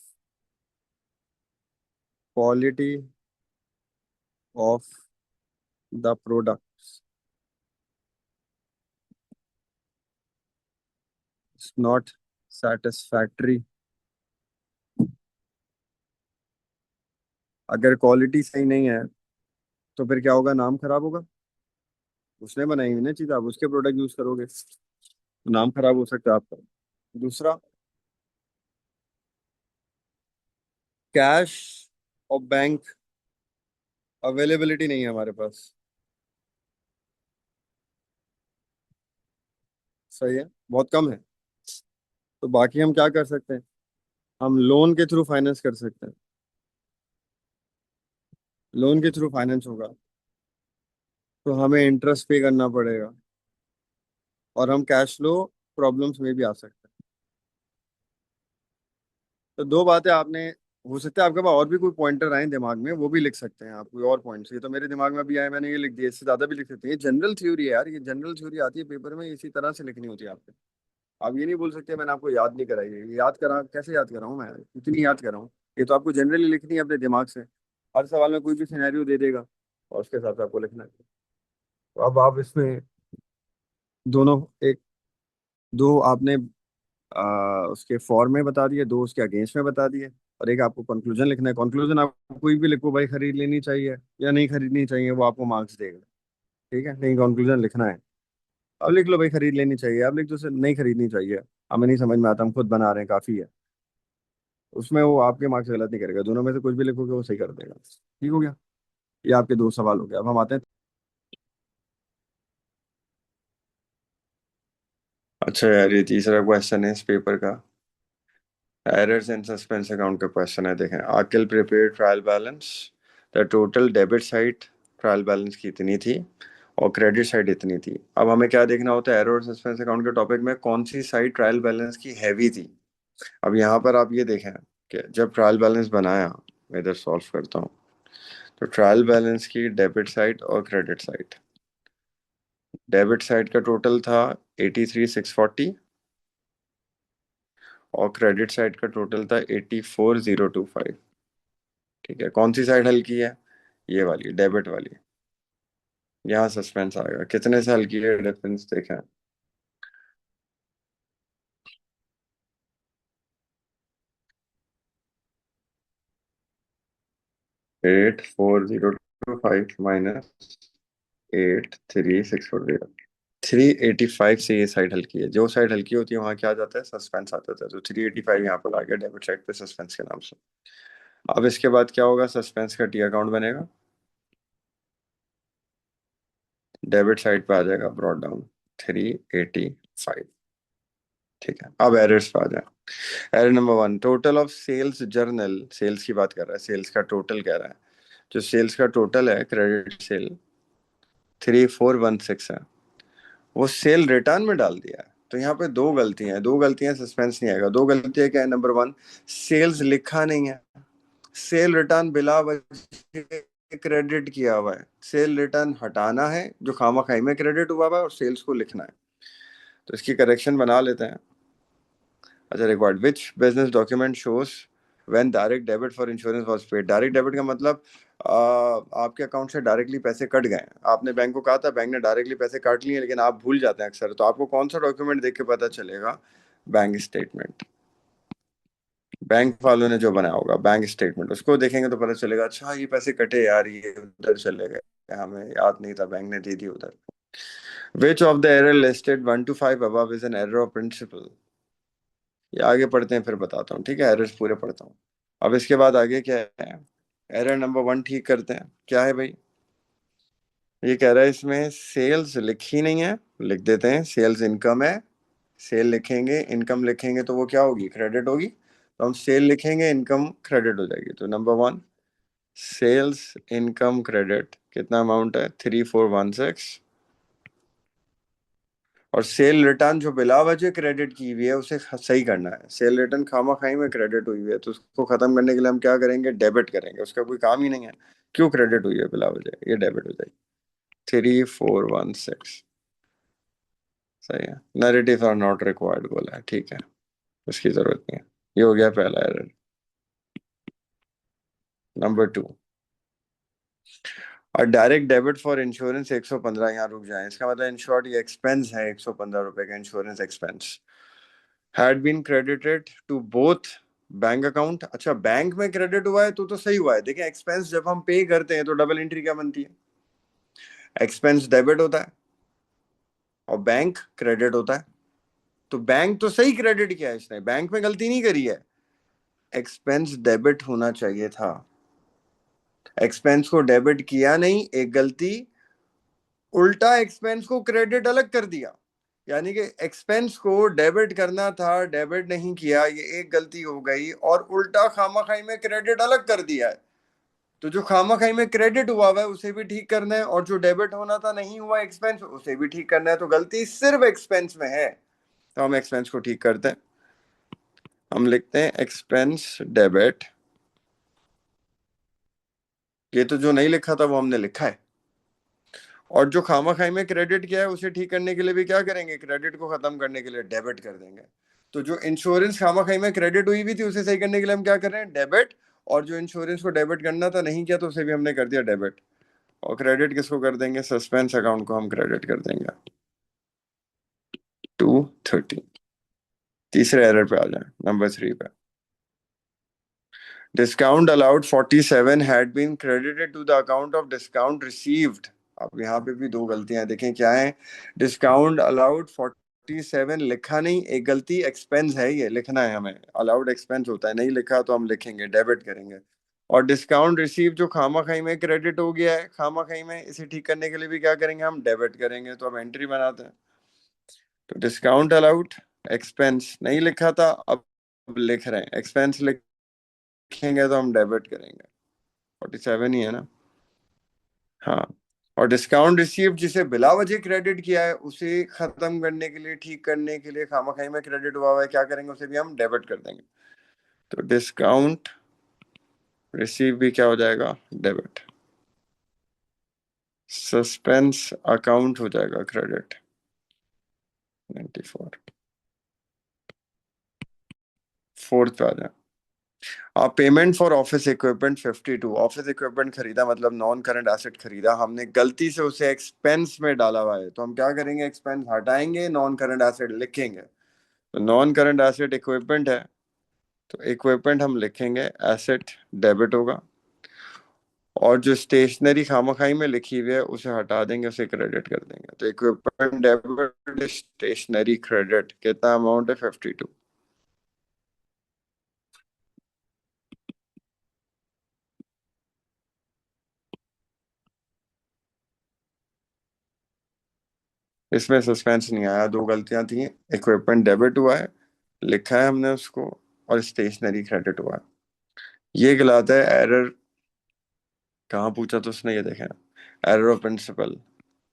quality of the product is not satisfactory. अगर क्वालिटी सही नहीं है तो फिर क्या होगा? नाम खराब होगा। उसने बनाई हुई ना चीज, आप उसके प्रोडक्ट यूज करोगे तो नाम खराब हो सकता है आपका। दूसरा, कैश और बैंक अवेलेबिलिटी नहीं है हमारे पास। सही है, बहुत कम है। तो बाकी हम क्या कर सकते हैं? हम लोन के थ्रू फाइनेंस कर सकते हैं। लोन के थ्रू फाइनेंस होगा तो हमें इंटरेस्ट पे करना पड़ेगा, और हम कैश फ्लो प्रॉब्लम्स में भी आ सकते हैं। तो दो बातें आपने, हो सकता है आपके पास और भी कोई पॉइंटर आए दिमाग में, वो भी लिख सकते हैं आप, कोई और पॉइंट्स। ये तो मेरे दिमाग में अभी आए, मैंने ये लिख दिया, इससे ज्यादा भी लिख सकते हैं। ये जनरल थ्योरी है यार, ये जनरल थ्योरी आती है पेपर में, इसी तरह से लिखनी होती है आपको। आप ये नहीं बोल सकते मैंने आपको याद नहीं कराई है। ये याद करा, कैसे याद कराऊं मैं? इतनी याद कराऊं? ये तो आपको जनरली लिखनी है अपने दिमाग से। हर सवाल में कोई भी सिनेरियो दे देगा और उसके हिसाब से आपको लिखना है। तो अब आप इसमें दोनों, एक, दो आपने उसके फॉर में बता दिए, दो उसके अगेंस्ट में बता दिए, और एक आपको कंक्लूजन लिखना है। कंक्लूजन आप कोई भी लिखो भाई, खरीद लेनी चाहिए या नहीं खरीदनी चाहिए, वो आपको मार्क्स देगा। ठीक है, नहीं कंक्लूजन लिखना है। अब लिख लो भाई खरीद लेनी चाहिए, अब लिख दो से नहीं खरीदनी चाहिए, हमें नहीं समझ में आता, हम खुद बना रहे हैं, काफी है। उसमें वो आपके मार्क्स गलत नहीं करेगा, दोनों में से कुछ भी लिखोगे वो सही कर देगा। ठीक हो गया? ये आपके दो सवाल हो गए। अब हम आते हैं। अच्छा यार, ये तीसरा क्वेश्चन है इस पेपर का। एरर्स इन सस्पेंस अकाउंट का क्वेश्चन है। देखें, Aqil prepare trial balance. The total debit side trial balance की इतनी थी और क्रेडिट साइड इतनी थी। अब हमें क्या देखना होता है? एरर और सस्पेंस अकाउंट के टॉपिक में कौन सी साइड ट्रायल बैलेंस की हैवी थी। अब यहाँ पर आप ये देखें कि जब ट्रायल बैलेंस बनाया, मैं इधर सॉल्व करता हूँ, तो ट्रायल बैलेंस की डेबिट साइड और क्रेडिट साइड, डेबिट साइड का टोटल था 83,640 और क्रेडिट साइड का टोटल था 84,025। ठीक है, कौन सी साइड हल की है? ये वाली, डेबिट वाली। यहाँ सस्पेंस आएगा, कितने से हल की है डिफरेंस देखें। 84,025 माइनस 83,640, 385 से ये साइड हल्की है। जो साइड हल्की होती है वहां क्या आ जाता है? सस्पेंस आ जाता है। तो 385 यहाँ पर आ गया डेबिट साइड पे सस्पेंस के नाम से। अब इसके बाद क्या होगा? सस्पेंस का टी अकाउंट बनेगा, डेबिट साइड पे आ जाएगा ब्रॉड डाउन 385। ठीक है, अब एरर्स पे आ जाए। Error number one, total of sales journal, sales की बात कर रहा है, सेल्स का टोटल कह रहा है। जो सेल्स का टोटल है क्रेडिट सेल 3416 है, वो सेल रिटर्न में डाल दिया है। तो यहाँ पे दो गलतियां हैं, दो गलतियां, सस्पेंस नहीं आएगा। दो गलतियां क्या है? नंबर वन, सेल्स लिखा नहीं है, सेल रिटर्न बिला वजह क्रेडिट किया हुआ है। सेल रिटर्न हटाना है जो खामा खाई में क्रेडिट हुआ हुआ है, और सेल्स को लिखना है। तो इसकी करेक्शन बना लेते हैं। अच्छा, record which business document shows when direct debit for insurance was paid. Direct debit का मतलब आपके अकाउंट से डायरेक्टली पैसे कट गए। आपने बैंक को कहा था, बैंक ने डायरेक्टली पैसे काट लिए, लेकिन आप भूल जाते हैं अक्सर। तो आपको कौन सा डॉक्यूमेंट देख के पता चलेगा? Bank statement. बैंक वालों ने जो बनाया होगा बैंक स्टेटमेंट, उसको देखेंगे तो पता चलेगा, अच्छा ये पैसे कटे यार, ये उधर चले गए, हमें याद नहीं था, बैंक ने दे दी उधर। Which of the error listed 1 to 5 above is an error of principle. ये आगे पढ़ते हैं फिर बताता हूँ। ठीक है, एरर्स पूरे पढ़ता हूँ। अब इसके बाद आगे क्या है? एरर नंबर वन ठीक करते हैं। क्या है भाई? ये कह रहा है इसमें सेल्स लिखी नहीं है। लिख देते हैं, सेल्स इनकम है। सेल लिखेंगे, इनकम लिखेंगे तो वो क्या होगी? क्रेडिट होगी। तो हम सेल लिखेंगे, इनकम क्रेडिट हो जाएगी। तो number one, sales income credit कितना अमाउंट है? 3416। और सेल रिटर्न जो बिला वजह क्रेडिट की हुई है उसे सही करना है। सेल रिटर्न खामा खाई में क्रेडिट हुई हुई है, तो उसको खत्म करने के लिए हम क्या करेंगे? डेबिट करेंगे। उसका कोई काम ही नहीं है, क्यों क्रेडिट हुई है बिला वजह, ये डेबिट हो जाएगी। 3416 सही है। नरेटिव आर नॉट रिक्वायर्ड बोला है, ठीक है, उसकी जरूरत नहीं है। ये हो गया पहला एरर। नंबर 2, और डायरेक्ट डेबिट फॉर इंश्योरेंस 115, यहाँ रुक जाए, इसका मतलब इंश्योर्ड ये एक्सपेंस है 115 रुपए का insurance expense, had been credited to both bank account. अच्छा, बैंक में क्रेडिट हुआ है तो सही हुआ है। देखिए एक्सपेंस जब हम पे करते हैं तो डबल एंट्री क्या बनती है, एक्सपेंस डेबिट होता है और बैंक क्रेडिट होता है। तो बैंक तो सही क्रेडिट किया है इसने, बैंक में गलती नहीं करी है, एक्सपेंस डेबिट होना चाहिए था, एक्सपेंस को डेबिट किया नहीं, एक गलती, उल्टा एक्सपेंस को क्रेडिट अलग कर दिया। यानी कि एक्सपेंस को डेबिट करना था, डेबिट नहीं किया, ये एक गलती हो गई, और उल्टा खामाखाई में क्रेडिट अलग कर दिया है। तो जो खामाखाई में क्रेडिट हुआ है उसे भी ठीक करना है, और जो डेबिट होना था नहीं हुआ एक्सपेंस, उसे भी ठीक करना है। तो गलती सिर्फ एक्सपेंस में है, तो हम एक्सपेंस को ठीक करते हैं। हम लिखते हैं एक्सपेंस डेबिट, ये तो जो नहीं लिखा था वो हमने लिखा है, और जो खामाखाई में क्रेडिट किया है उसे ठीक करने के लिए भी क्या करेंगे, क्रेडिट को खत्म करने के लिए डेबिट कर देंगे। तो जो इंश्योरेंस खामाखाई में क्रेडिट हुई भी थी उसे सही करने के लिए हम क्या कर रहे हैं, डेबिट, और जो इंश्योरेंस को डेबिट करना था नहीं किया तो उसे भी हमने कर दिया डेबिट। और क्रेडिट किसको कर देंगे, सस्पेंस अकाउंट को हम क्रेडिट कर देंगे। 230। तीसरे एरर पे आ जाए, नंबर 3 पे। Discount allowed 47 had been credited to the account of discount received. अब यहाँ पे भी दो गलतियां देखें क्या है, डिस्काउंट अलाउड 47 लिखा नहीं, एक गलती, एक्सपेंस है ये लिखना है हमें, अलाउड एक्सपेंस होता है, नहीं लिखा तो हम लिखेंगे डेबिट करेंगे। और डिस्काउंट रिसीव जो खामा खाई में क्रेडिट हो गया है खामा खाई में, इसे ठीक करने के लिए भी क्या करेंगे, हम डेबिट करेंगे। तो हम एंट्री बनाते हैं, तो डिस्काउंट अलाउड एक्सपेंस नहीं लिखा था, अब लिख रहे हैं, एक्सपेंस लिखेंगे तो हम डेबिट करेंगे, 47 ही है ना। हाँ, और डिस्काउंट रिसीव जिसे बिला वजह क्रेडिट किया है उसे खत्म करने के लिए, ठीक करने के लिए, खामाखाई में क्रेडिट हुआ है क्या करेंगे, उसे भी हम डेबिट कर देंगे। तो डिस्काउंट रिसीव भी क्या हो जाएगा, डेबिट। सस्पेंस अकाउंट हो जाएगा क्रेडिट, 94। फोर्थ पे आ जाए, आप payment for office equipment 52, office equipment खरीदा मतलब नॉन करंट एसेट खरीदा, हमने गलती से उसे एक्सपेंस में डाला हुआ है, तो हम क्या करेंगे, एक्सपेंस हटाएंगे, नॉन करंट एसेट लिखेंगे। तो नॉन करंट एसेट इक्विपमेंट है, तो इक्विपमेंट हम लिखेंगे, एसेट डेबिट होगा, और जो स्टेशनरी खामखाई में लिखी हुई है उसे हटा देंगे, उसे क्रेडिट कर देंगे। तो इक्विपमेंट डेबिट, स्टेशनरी क्रेडिट, कितना अमाउंट है, 52। इसमें सस्पेंस नहीं आया, दो गलतियां थी, इक्विपमेंट डेबिट हुआ है, लिखा है हमने उसको, और स्टेशनरी क्रेडिट हुआ है। ये कहलाता है एरर, कहाँ पूछा तो उसने, ये देखें, एरर ऑफ प्रिंसिपल।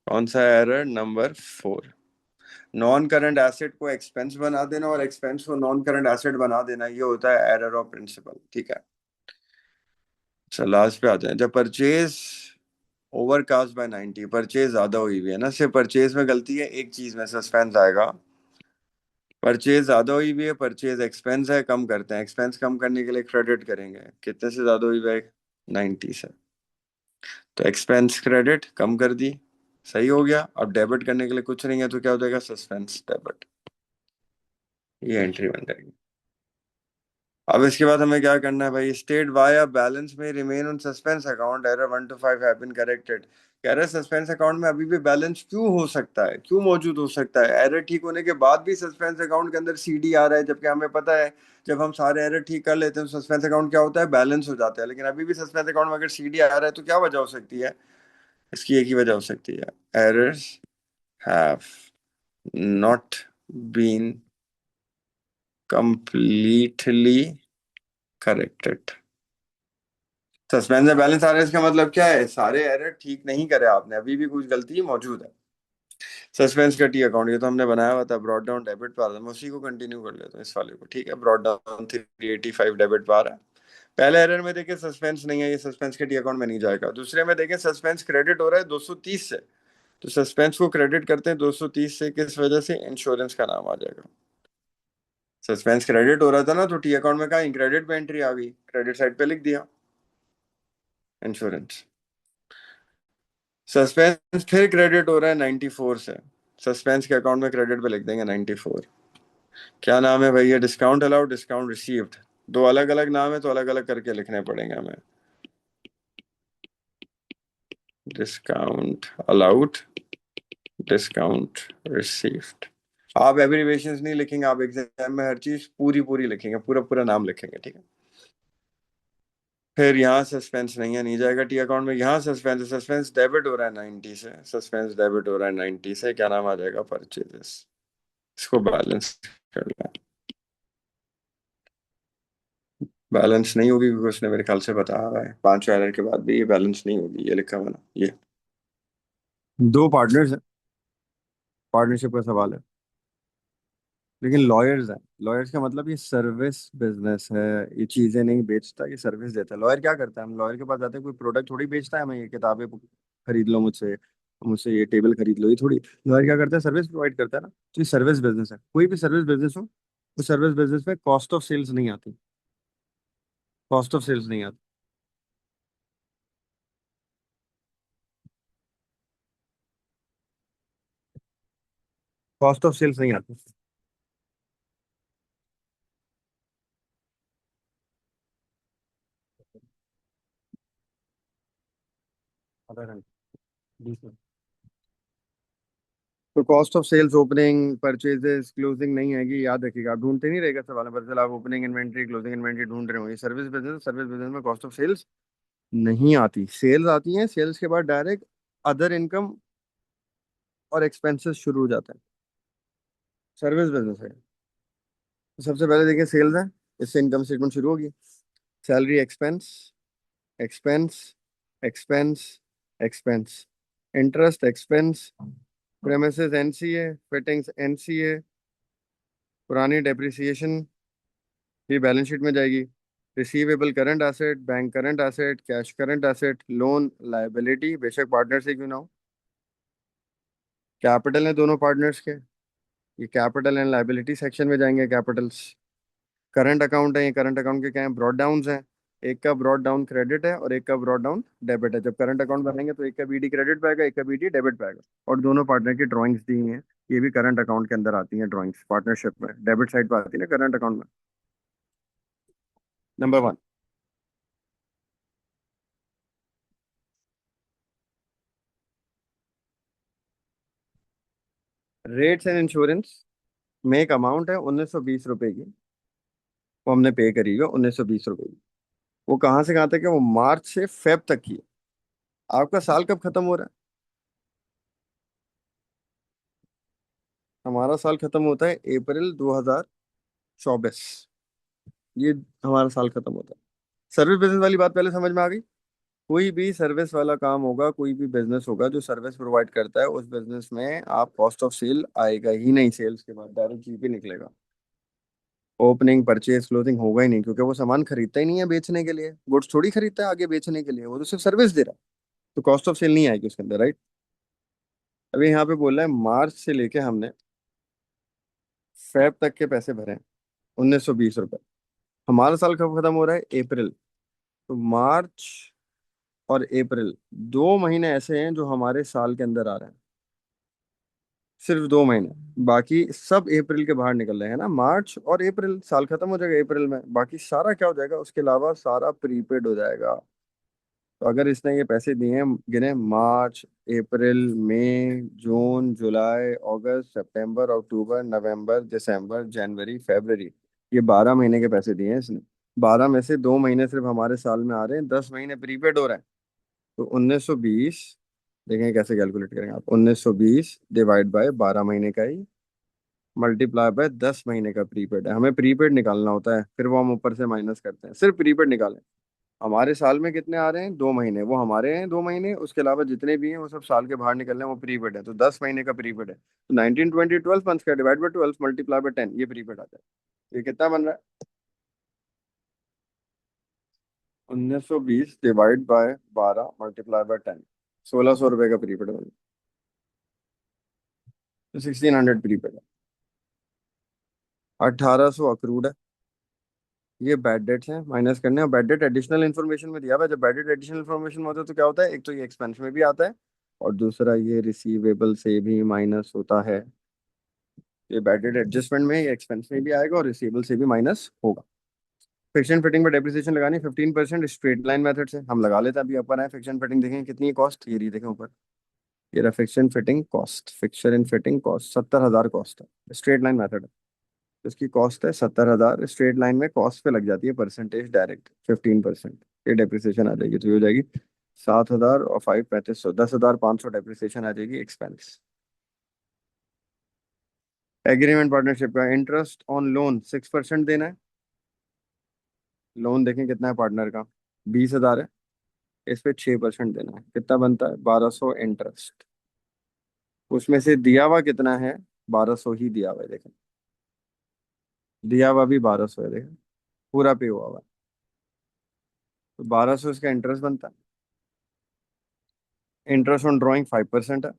कौन सा error, number 4। Non current asset को एक्सपेंस बना देना और एक्सपेंस को नॉन करंट एसेट बना देना, ये होता है एरर ऑफ प्रिंसिपल, ठीक है। अच्छा, लास्ट पे आते हैं, जब परचेज ओवरकास्ट बाय 90, परचेज ज्यादा हुई हुई है ना, सिर्फ परचेज में गलती है, एक चीज में सस्पेंस आएगा, परचेज ज्यादा हुई हुई है, परचेज एक्सपेंस है, कम करते हैं, एक्सपेंस कम करने के लिए क्रेडिट करेंगे, कितने से ज्यादा हुई हुई है, 90 से, तो एक्सपेंस क्रेडिट कम कर दी, सही हो गया। अब डेबिट करने के लिए कुछ नहीं है, तो क्या हो जाएगा, सस्पेंस डेबिट, ये एंट्री बन जाएगी। अब इसके बाद हमें क्या करना है भाई, state why a balance may remain on suspense account, error 1 to 5 have been corrected. कह रहे सस्पेंस अकाउंट में अभी भी बैलेंस क्यों हो सकता है, क्यों मौजूद हो सकता है, एरर ठीक होने के बाद भी सस्पेंस अकाउंट के अंदर सीडी आ रहा है, जबकि हमें पता है जब हम सारे एरर ठीक कर लेते हैं तो सस्पेंस अकाउंट क्या होता है, बैलेंस हो जाता है। लेकिन अभी भी सस्पेंस अकाउंट में अगर सीडी आ रहा है तो क्या वजह हो सकती है, इसकी एक ही वजह हो सकती है, errors have not been completely corrected। Suspense में बैलेंस आ रहा है, इसका मतलब क्या है, सारे एरर ठीक नहीं करे आपने, अभी भी कुछ गलती मौजूद है। सस्पेंस का टी अकाउंट, ये तो हमने बनाया हुआ था, ब्रॉड डाउन डेबिट पा रहा था, मैं उसी को कंटिन्यू कर लेता हूँ इस वाले को, ठीक है। ब्रॉड डाउन 385 डेबिट पा रहा है। पहले एरर में देखे सस्पेंस नहीं है, ये सस्पेंस के टी अकाउंट में नहीं जाएगा। दूसरे में देखे सस्पेंस क्रेडिट हो रहा है 230 से, तो सस्पेंस को क्रेडिट करते हैं 230 से, किस वजह से? इंश्योरेंस का नाम आ जाएगा। सस्पेंस क्रेडिट हो रहा था ना, तो टी अकाउंट में कहा क्रेडिट पे एंट्री आ गई, क्रेडिट साइड पे लिख दिया इंश्योरेंस। सस्पेंस फिर क्रेडिट हो रहा है 94 से, सस्पेंस के अकाउंट में क्रेडिट पे लिख देंगे 94। क्या नाम है भैया? Discount allowed, discount received. दो अलग अलग नाम है तो अलग अलग करके लिखने पड़ेंगे हमें। Discount allowed, discount received. आप एब्रिविएशंस नहीं लिखेंगे, आप एग्जाम में हर चीज पूरी पूरी लिखेंगे, पूरा पूरा नाम लिखेंगे, ठीक है। फिर यहाँ सस्पेंस नहीं है, नहीं जाएगा टी अकाउंट में। यहाँ सस्पेंस, सस्पेंस डेबिट हो रहा है 90 से, सस्पेंस डेबिट हो रहा है 90 से, क्या नाम आ जाएगा? परचेजेस। इसको बैलेंस कर लें। बैलेंस नहीं होगी क्योंकि उसने मेरे ख्याल से बताया हुआ है 5 एरर के बाद भी ये बैलेंस नहीं होगी, ये लिखा हुआ ना ये। दो पार्टनर्स हैं, पार्टनरशिप का सवाल है, लेकिन लॉयर्स हैं। लॉयर्स का मतलब ये सर्विस बिजनेस है, ये चीजें नहीं बेचता, ये सर्विस देता है। लॉयर क्या करता है? हम लॉयर के पास जाते हैं, कोई प्रोडक्ट थोड़ी बेचता है हमें, ये किताबें खरीद लो मुझसे, मुझसे ये टेबल खरीद लो, ये थोड़ी। लॉयर क्या करता है? सर्विस प्रोवाइड करता है ना। तो ये सर्विस बिजनेस है। कोई भी सर्विस बिजनेस हो, तो सर्विस बिजनेस में कॉस्ट ऑफ सेल्स नहीं आती, कॉस्ट ऑफ सेल्स नहीं आती, कॉस्ट ऑफ सेल्स नहीं आती। आधा घंटा, 20 मिनट। तो cost of sales opening purchases closing नहीं आएगी, याद रखिएगा। आप ढूंढते नहीं रहेगा सवाल में, पता चला आप ओपनिंग इन्वेंट्री क्लोजिंग इन्वेंट्री ढूंढ रहे हो। ये सर्विस बिजनेस, सर्विस बिजनेस में कॉस्ट ऑफ सेल्स नहीं आती। सेल्स आती हैं, सेल्स के बाद डायरेक्ट अदर इनकम और एक्सपेंसेस शुरू हो जाते हैं। सर्विस बिजनेस है तो सबसे पहले देखिए सेल्स है, इससे इनकम स्टेटमेंट शुरू होगी। Salary expense, expense, expense, expense, interest expense, premises NCA, fittings NCA, पुरानी डेप्रिसिएशन, ये बैलेंस शीट में जाएगी। Receivable current asset, bank current asset, cash current asset, loan liability, बेशक पार्टनर से क्यों ना हो। कैपिटल है दोनों पार्टनर्स के, ये कैपिटल एंड लायबिलिटी सेक्शन में जाएंगे कैपिटल्स। करंट अकाउंट है, ये करंट अकाउंट के क्या है? ब्रॉड डाउन है। एक का ब्रॉड डाउन क्रेडिट है और एक का ब्रॉड डाउन डेबिट है। जब करंट अकाउंट बनाएंगे तो एक का बीडी क्रेडिट पे आएगा, एक का बीडी डेबिट पे आएगा। और दोनों पार्टनर की ड्राइंग्स दी हैं, ये भी करंट अकाउंट के अंदर आती हैं ड्राइंग्स, पार्टनरशिप में डेबिट साइड पे आती है ना करंट अकाउंट में। नंबर 1। रेट्स एंड इंश्योरेंस में एक अमाउंट है 1920 रुपए की, वो हमने पे करी है 1920 रुपए की। वो कहाँ से कहाँ तक है? वो मार्च से फेब तक की है। आपका साल कब खत्म हो रहा है? हमारा साल खत्म होता है अप्रैल 2024, ये हमारा साल खत्म होता है। सर्विस बिजनेस वाली बात पहले समझ में आ गई। कोई भी सर्विस वाला काम होगा, कोई भी बिजनेस होगा जो सर्विस प्रोवाइड करता है, उस बिजनेस में आप कॉस्ट ऑफ सेल आएगा ही नहीं, सेल्स के बाद डायरेक्ट जीपी निकलेगा। ओपनिंग परचेज क्लोजिंग होगा ही नहीं, क्योंकि वो सामान खरीदता ही नहीं है बेचने के लिए, गुड्स थोड़ी खरीदता है आगे बेचने के लिए, वो तो सिर्फ सर्विस दे रहा है। तो कॉस्ट ऑफ सेल नहीं आएगी उसके अंदर, राइट। अभी यहाँ पे बोल रहा है मार्च से लेके हमने फेब तक के पैसे भरे हैं 1920 रुपए। हमारा साल कब खत्म हो रहा है? अप्रैल। तो मार्च और अप्रैल, 2 महीने ऐसे हैं जो हमारे साल के अंदर आ रहे हैं, सिर्फ 2 महीने। बाकी सब अप्रैल के बाहर निकल रहे हैं ना, मार्च और अप्रैल, साल खत्म हो जाएगा अप्रैल में। बाकी सारा क्या हो जाएगा? उसके अलावा सारा प्रीपेड हो जाएगा। तो अगर इसने ये पैसे दिए हैं, गिने, मार्च, अप्रैल, मई, जून, जुलाई, अगस्त, सितंबर, अक्टूबर, नवंबर, दिसंबर, जनवरी, फरवरी, ये 12 महीने के पैसे दिए हैं इसने। 12 में से 2 महीने सिर्फ हमारे साल में आ रहे हैं, 10 महीने प्रीपेड हो रहे हैं। तो 1920, देखें कैसे कैलकुलेट करेंगे आप। 1920 डिवाइड बाय 12 महीने का ही, मल्टीप्लाई बाय 10 महीने का प्रीपेड है। हमें प्रीपेड निकालना होता है, फिर वो हम ऊपर से माइनस करते हैं, सिर्फ प्रीपेड निकालें। हमारे साल में कितने आ रहे हैं? 2 महीने, वो हमारे हैं 2 महीने, उसके अलावा जितने भी हैं वो सब साल के बाहर निकल रहे हैं, वो प्रीपेड है। तो 10 महीने का प्रीपेड है, तो 19, 20, 12 मंथ्स का डिवाइड बाई 12 मल्टीप्लाई बाय 10, ये प्रीपेड आता है। ये कितना बन रहा है? 1920 डिवाइड बाय 12 मल्टीप्लाई बाय 10, 1600 रुपये का प्रीपेड बन रहा है। तो 1600 प्रीपेड है। 1800 अक्रूड है। ये बैड डेट्स हैं, माइनस करने हैं। और बैड डेट एडिशनल इन्फॉर्मेशन में दिया हुआ है। जब बैड डेट एडिशनल इन्फॉर्मेशन में होता है तो क्या होता है, एक तो ये एक्सपेंस में भी आता है, और दूसरा ये रिसीवेबल से भी माइनस होता है। ये बैड डेट एडजस्टमेंट में ये एक्सपेंस में भी आएगा और रिसीवेबल से भी माइनस होगा। फिक्शन फिटिंग पर डेप्रिसिएशन लगानी 15%, स्ट्रेट लाइन मेथड से हम लगा लेते हैं। अभी ऊपर है फिक्शन फिटिंग, देखें कितनी कॉस्ट, ये रही देखें ऊपर। ये रहा fiction fitting cost, fixture in fitting cost 70,000 cost है। स्ट्रेट लाइन मेथड है, इसकी कॉस्ट है 70,000। स्ट्रेट लाइन में कॉस्ट पे लग जाती है परसेंटेज डायरेक्ट 15%। ये डेप्रिसिएशन आ जाएगी, तो ये हो जाएगी 7,000 और 5 3500, 10,500 डेप्रिसिएशन आ जाएगी एक्सपेंस। एग्रीमेंट पार्टनरशिप का इंटरेस्ट ऑन लोन 6% देना है। लोन देखें कितना है पार्टनर का, 20,000 है। इस पे 6% देना है, कितना बनता है 1,200 इंटरेस्ट। उसमें से दिया हुआ कितना है, 1,200 ही दिया हुआ है देखें। दिया हुआ भी 1,200 है देखें, पूरा पे हुआ हुआ है। तो 1,200 इसका इंटरेस्ट बनता है। इंटरेस्ट ऑन ड्राइंग 5% है।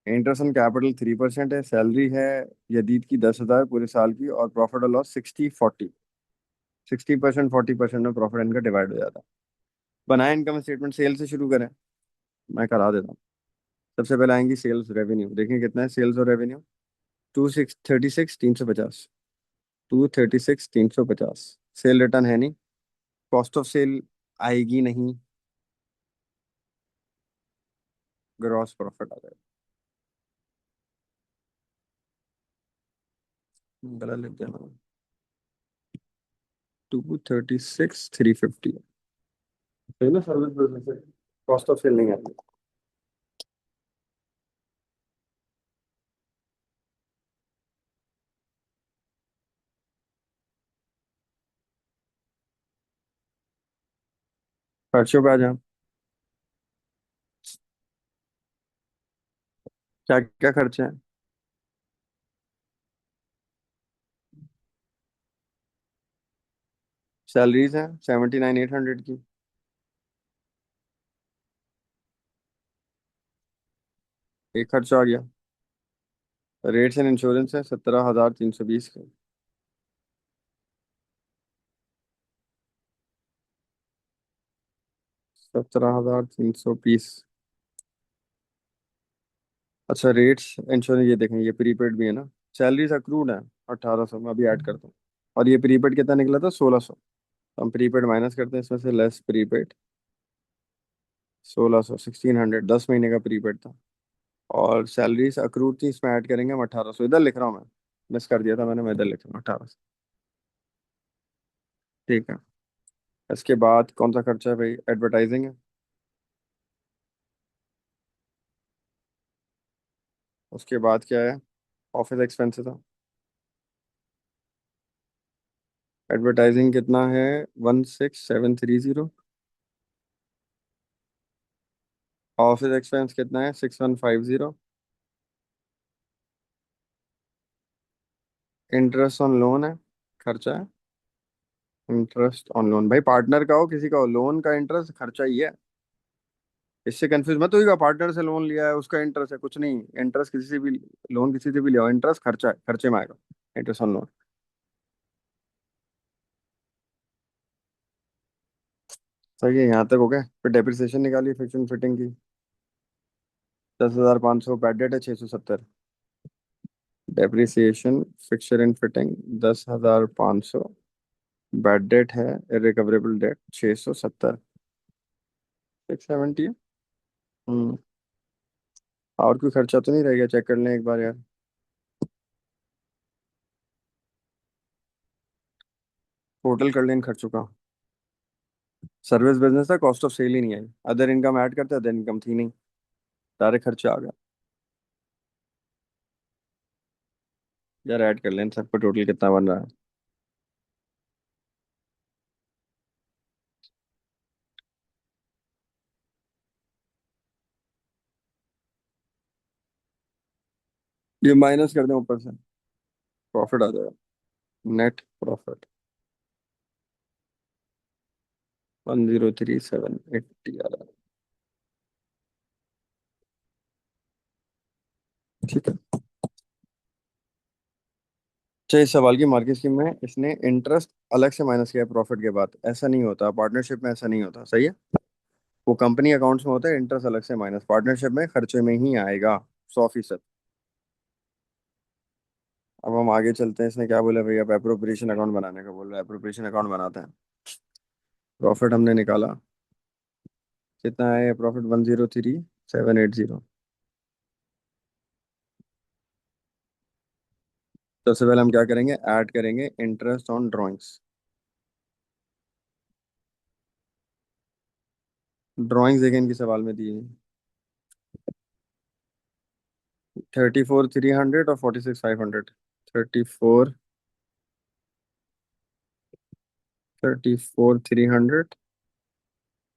इंटरेस्ट ऑन कैपिटल 3% है। सैलरी है यदीद की 10,000 पूरे साल की, और प्रॉफिट और लॉस 60/40। 60% 40% में प्रॉफिट इनका डिवाइड हो जाता है। बनाए इनकम स्टेटमेंट, सेल से शुरू करें, मैं करा देता हूँ। सबसे पहले आएंगी सेल्स रेवेन्यू, देखें कितना है सेल्स और रेवेन्यू। 236 350, 236 350। सेल रिटर्न है नहीं, कॉस्ट ऑफ सेल आएगी नहीं, ग्रॉस प्रॉफिट आ जाएगा। गलत लिख दिया मैंने। 236 350 सही ना, सर्विस बिजनेस है, कॉस्ट ऑफ सेल नहीं आती। खर्चों पे आ जाए, क्या क्या खर्चे हैं। सैलरीज हैं 79,800 की। एक खर्चा आ गया। रेट्स एंड इंश्योरेंस है 17,320 के। 17,320। अच्छा रेट्स इंश्योरेंस, ये देखें ये प्रीपेड भी है ना। सैलरीज अक्रूड है 1,800, मैं अभी ऐड करता हूँ। और ये प्रीपेड कितना निकला था, 1,600। हम प्रीपेड माइनस करते हैं इसमें से, लेस प्रीपेड 1,600, 1,600, 10 महीने का प्रीपेड था। और सैलरीज अक्रूड थी, इसमें ऐड करेंगे हम 1,800। इधर लिख रहा हूँ मैं, मिस कर दिया था मैंने, मैं इधर लिख रहा हूँ 1,800। ठीक है। इसके बाद कौन सा खर्चा है भाई, एडवर्टाइजिंग है। उसके बाद क्या है, ऑफिस एक्सपेंसेस है। एडवर्टाइजिंग कितना है, 16,730। ऑफिस एक्सपेंस कितना है, 6,150। इंटरेस्ट ऑन लोन है, खर्चा है। इंटरेस्ट ऑन लोन भाई, पार्टनर का हो किसी का हो, लोन का इंटरेस्ट खर्चा ही है। इससे कंफ्यूज मत होइएगा, पार्टनर से लोन लिया है उसका इंटरेस्ट है, कुछ नहीं। इंटरेस्ट किसी से भी, लोन किसी से भी लिया हो, इंटरेस्ट खर्चा है, खर्चे में आएगा। Interest on loan. सही है, यहाँ तक हो गया। फिर डेप्रिसिएशन निकालिए फिक्शन फिटिंग की। 10,500 बैड डेट है 670। Depreciation fixture in fitting 10,500, bad debt है, इरिकवरेबल डेट 670। 670 है। हम्म। और कोई खर्चा तो नहीं रह गया, चेक कर लें एक बार यार। टोटल कर लें इन खर्चों का। सर्विस बिजनेस था, कॉस्ट ऑफ सेल ही नहीं आई। अदर इनकम ऐड करते, अदर इनकम थी नहीं, डायरेक्ट खर्चा आ गया। यार ऐड कर लें इन सबको, टोटल कितना बन रहा है। ये माइनस कर दें ऊपर से, प्रॉफिट आ जाएगा। नेट प्रॉफिट 1,03780 आ रहा है। ठीक है। अच्छा, इस सवाल की मार्केट स्कीम में इसने इंटरेस्ट अलग से माइनस किया प्रॉफिट के बाद। ऐसा नहीं होता, पार्टनरशिप में ऐसा नहीं होता, सही है। वो कंपनी अकाउंट्स में होता है, इंटरेस्ट अलग से माइनस, पार्टनरशिप में खर्चे में ही आएगा 100%। अब हम आगे चलते हैं। इसने क्या बोला भैया, अब एप्रोप्रिएशन अकाउंट बनाने का बोल रहा है। एप्रोप्रिएशन अकाउंट बनाते हैं। प्रॉफिट हमने निकाला, कितना है प्रॉफिट, 103,780। सबसे पहले हम क्या करेंगे, ऐड करेंगे इंटरेस्ट ऑन ड्राइंग्स। ड्राइंग्स देखें इनके सवाल में दी है, 34,300 और 46,500। 34, 34,300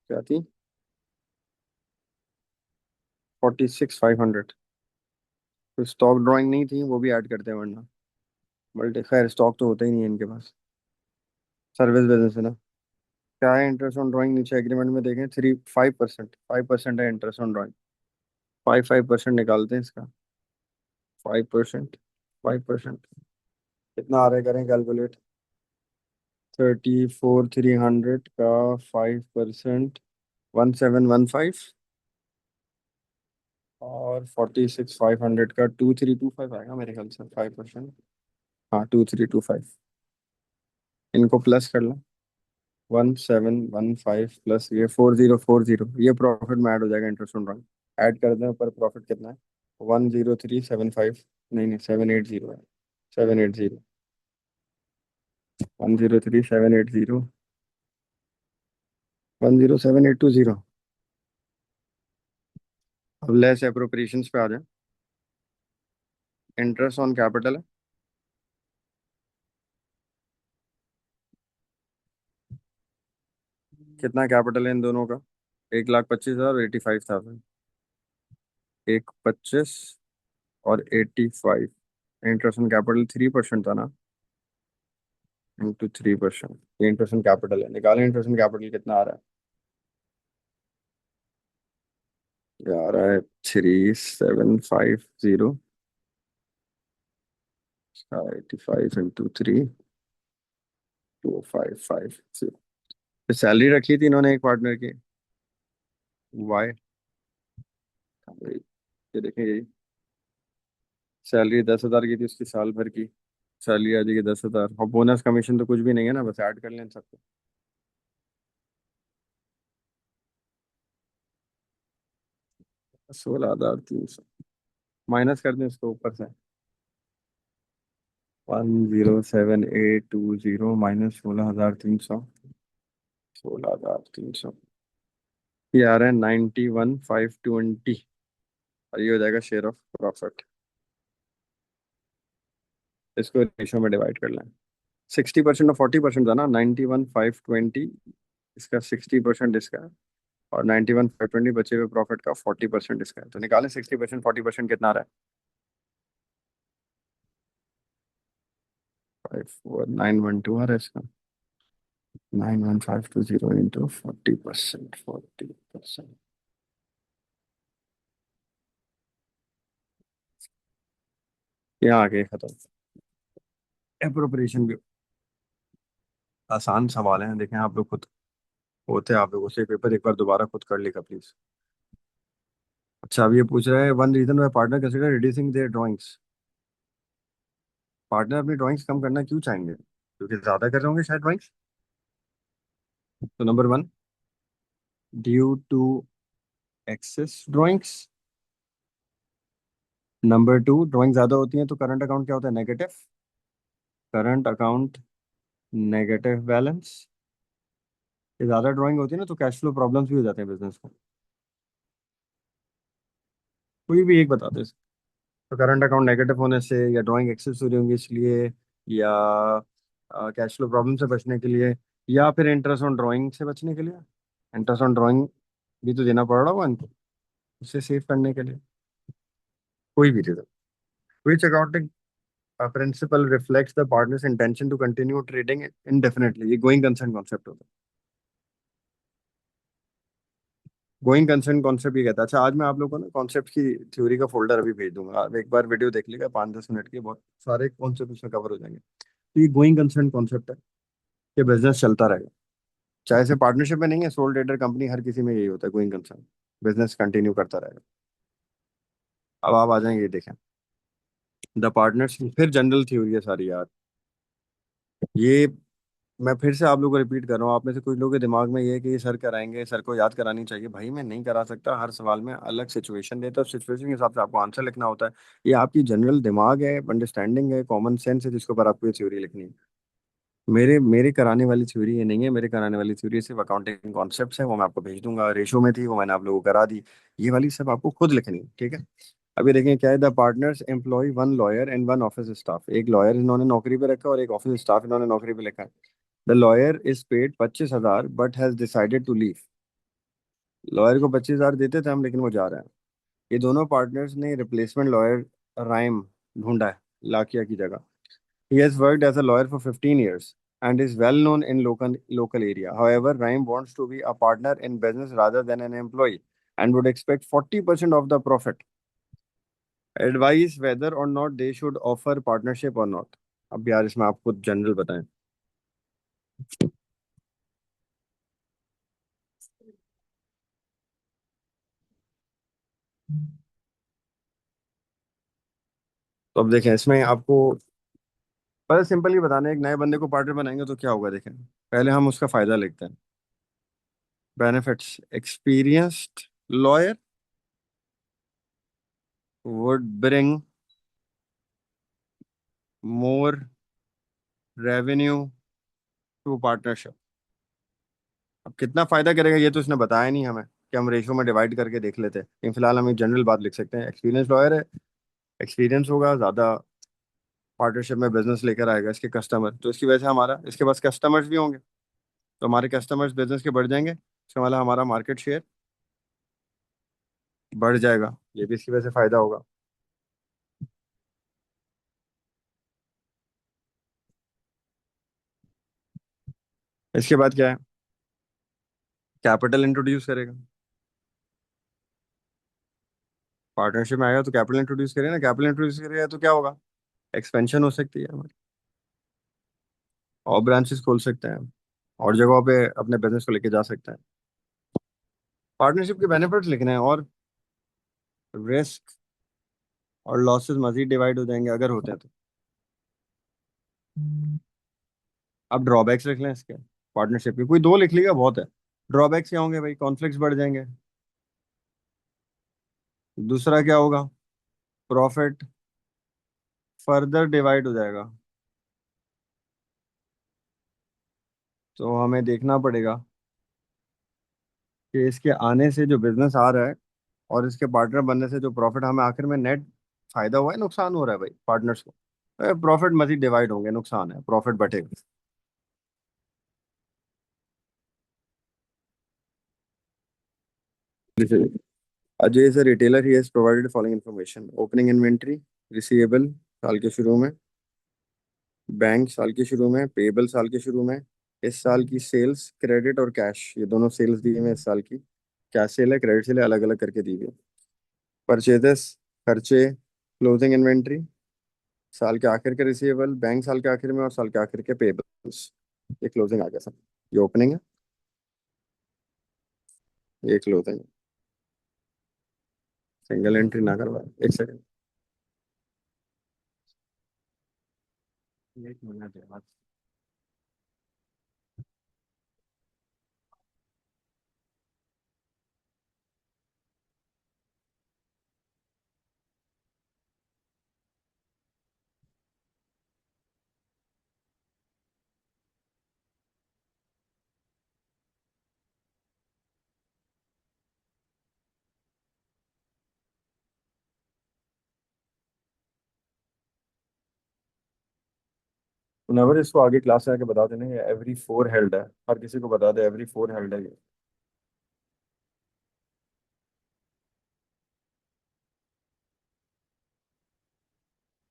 क्या थी, 46,500। तो स्टॉक ड्राइंग नहीं थी, वो भी ऐड करते हैं वरना। बट खैर स्टॉक तो होता ही नहीं है इनके पास, सर्विस बिजनेस है ना। क्या है इंटरेस्ट ऑन ड्राइंग, नीचे एग्रीमेंट में देखें, 5%, 5% है इंटरेस्ट ऑन ड्राइंग। 5% निकालते हैं इसका। 5%, 5% कितना आ रहा है, करें कैलकुलेट। 34,300 का 5%, 1,715। और 46,500 का 2,325 आएगा मेरे ख्याल से, 5%। हाँ, 2,325। इनको प्लस कर लो, 1,715 प्लस ये 4,040, ये प्रॉफिट में ऐड हो जाएगा इंटरेस्ट ऑन ड्राइंग। ऐड कर दें पर प्रॉफिट कितना है, 1,0375। नहीं नहीं, 780 है, 780, 1,03,780, 1,07,820। अब लेस अप्रोप्रिएशंस पे आ जाए। इंटरेस्ट ऑन कैपिटल है, कितना कैपिटल है इन दोनों का, 1,25,000 और 85,000। 1,25 और 85। इंटरेस्ट ऑन कैपिटल 3% था ना, इंटू 3%। ये इंटरेस्ट ऑन कैपिटल है, निकालें इंटरेस्ट ऑन कैपिटल कितना आ रहा है। ये आ रहा है 3,750, 85 इंटू 3, 2,550। सैलरी रखी थी इन्होंने एक पार्टनर की, वाई, ये देखें यही, सैलरी 10,000 की थी उसकी साल भर की। सैलरी आ जाएगी 10,000, और बोनस कमीशन तो कुछ भी नहीं है ना, बस ऐड कर लें सबको। 16,300 माइनस कर दें उसको ऊपर से। 1,07,820 माइनस 16,300, 16,300, ये आ रहा है 91,520। और ये हो जाएगा शेयर ऑफ प्रॉफिट। इसको रेशो में डिवाइड कर लें। 60% और 40% था ना, 91,520 इसका, 60% इसका, और 91,520 बचे हुए प्रॉफिट का 40% इसका है। तो निकालें 60%, 40% कितना आ रहा है। 54912 आ रहा है इसका। 91,520 इंटू 40%, 40%। यहाँ आगे खत्म। अप्रोप्रिएशन भी आसान सवाल है, देखें आप लोग खुद, होते हैं आप लोगों से पेपर, एक बार दोबारा खुद कर लेगा प्लीज। अच्छा, अब ये पूछ रहा है, one reason why partner consider reducing their drawings. Partner अपनी ड्राइंग्स कम करना क्यों चाहेंगे, क्योंकि ज्यादा कर रहे होंगे शायद ड्राइंग्स। तो number one, due to excess drawings. Number two, drawing ज्यादा होती है तो करंट अकाउंट क्या होता है, negative. Current account negative balance. ये ज्यादा ड्राइंग होती है ना तो कैश फ्लो प्रॉब्लम्स भी हो जाते हैं बिजनेस को। कोई भी एक बताते हैं। तो करंट अकाउंट नेगेटिव होने से, या ड्राइंग एक्सेस हो रही होंगी इसलिए, या कैश फ्लो प्रॉब्लम से बचने के लिए, या फिर इंटरेस्ट ऑन ड्राइंग से बचने के लिए। इंटरेस्ट ऑन ड्राइंग भी तो देना पड़ रहा होगा इनको, उससे सेव करने के लिए। कोई भी reason. Which accounting principle reflects the partners intention to continue trading indefinitely, ये गोइंग कंसर्न कॉन्सेप्ट होता है। गोइंग कंसर्न कॉन्सेप्ट ये कहता है। अच्छा, आज मैं आप लोगों को ना कॉन्सेप्ट की थ्योरी का फोल्डर अभी भेज दूंगा, आप एक बार वीडियो देख लीजिएगा, 5-10 मिनट की, बहुत सारे कॉन्सेप्ट उसमें कवर हो जाएंगे। तो ये गोइंग कंसर्न कॉन्सेप्ट है कि बिजनेस चलता रहेगा, चाहे से पार्टनरशिप में नहीं है, सोल ट्रेडर कंपनी, हर किसी में यही होता है, गोइंग कंसर्न, बिजनेस कंटिन्यू करता रहेगा। अब आप आ जाएंगे, ये देखें, द पार्टनर्स, फिर जनरल थ्योरी है सारी यार ये। मैं फिर से आप लोगों को रिपीट कर रहा हूँ, आप में से कुछ लोगों के दिमाग में ये है कि ये सर कराएंगे, सर को याद करानी चाहिए। भाई मैं नहीं करा सकता, हर सवाल में अलग सिचुएशन देता है, सिचुएशन के हिसाब से आपको आंसर लिखना होता है। ये आपकी जनरल दिमाग है, अंडरस्टैंडिंग है, कॉमन सेंस है, जिसके ऊपर आपको ये थ्योरी लिखनी है। मेरे मेरे कराने वाली थ्योरी ये नहीं है, मेरे कराने वाली थ्योरी सिर्फ अकाउंटिंग कॉन्सेप्ट्स है, वो मैं आपको भेज दूंगा। रेशो में थी, वो मैंने आप लोगों को करा दी। ये वाली सब आपको खुद लिखनी है, ठीक है। अभी देखें क्या है, the partners employ one lawyer and one office staff, एक लॉयर इन्होंने नौकरी पे रखा और एक ऑफिस स्टाफ इन्होंने नौकरी पे रखा है। The lawyer is paid 25,000 but has decided to leave. Lawyer को 25,000 देते थे हम, लेकिन वो जा रहे हैं। ये दोनों पार्टनर्स ने रिप्लेसमेंट लॉयर राइम ढूंढा है लाकिया की जगह। He has worked as a lawyer for 15 years and is well known in local area. However, Raim wants to be a partner in business rather than an employee and would expect 40% of the profit. Advise whether or not they should offer partnership or not. अब यार इसमें आप खुद general बताएं। तो अब देखें इसमें आपको पहले सिंपल ही बताना है, एक नए बंदे को पार्टनर बनाएंगे तो क्या होगा, देखें पहले हम उसका फायदा लिखते हैं। Benefits, experienced lawyer would bring more revenue to partnership। अब कितना फायदा करेगा ये तो इसने बताया नहीं हमें, कि हम रेशो में डिवाइड करके देख लेते हैं, लेकिन फिलहाल हम एक जनरल बात लिख सकते हैं, एक्सपीरियंस लॉयर है, एक्सपीरियंस होगा ज़्यादा, पार्टनरशिप में बिजनेस लेकर आएगा इसके कस्टमर, तो इसकी वजह से हमारा इसके पास कस्टमर्स भी होंगे, तो हमारे कस्टमर्स बिजनेस के बढ़ जाएंगे, इसका मतलब हमारा मार्केट शेयर बढ़ जाएगा, ये भी इसकी वजह से फायदा होगा। इसके बाद क्या है, कैपिटल इंट्रोड्यूस करेगा। पार्टनरशिप में आएगा तो कैपिटल इंट्रोड्यूस करेगा ना, कैपिटल इंट्रोड्यूस करेगा तो क्या होगा, एक्सपेंशन हो सकती है हमारी, और ब्रांचेस खोल सकते हैं, और जगहों पे अपने बिजनेस को लेके जा सकते हैं। पार्टनरशिप के बेनिफिट्स लिखने हैं, और रिस्क और लॉसेस मजीद डिवाइड हो जाएंगे अगर होते हैं तो। अब ड्रॉबैक्स लिख लें इसके, पार्टनरशिप के कोई दो लिख लीजिएगा बहुत है। ड्रॉबैक्स क्या होंगे भाई, कॉन्फ्लिक्ट्स बढ़ जाएंगे। दूसरा क्या होगा, प्रॉफिट फर्दर डिवाइड हो जाएगा। तो हमें देखना पड़ेगा कि इसके आने से जो बिजनेस आ रहा है और इसके पार्टनर बनने से जो प्रॉफिट हमें आखिर में नेट फायदा हुआ है, नुकसान हो रहा है भाई पार्टनर्स को। प्रॉफिट मजीद डिवाइड होंगे, नुकसान है, प्रॉफिट बढ़ेगा। Ajay is a retailer, he has provided following information, opening inventory, receivable साल के शुरू में, बैंक साल के शुरू में, पेबल साल के शुरू में, इस साल की सेल्स, क्रेडिट और कैश, ये दोनों सेल्स दी हुई है इस साल की, कैश सेल है, क्रेडिट सेल है, अलग अलग करके दी हुई है। परचेजेस, खर्चे, क्लोजिंग इन्वेंट्री, साल के आखिर के रिसीवेबल, बैंक साल के आखिर में, और साल के आखिर के पेबल्स। ये क्लोजिंग आ गया सर, ये ओपनिंग है, ये क्लोजिंग है। सिंगल एंट्री ना करवा, एक सेकंड, एक मिनट है। नवर इसको आगे क्लास में आके बता देना, ये एवरी फोर हेल्ड है, हर किसी को बता दे एवरी फोर हेल्ड है ये।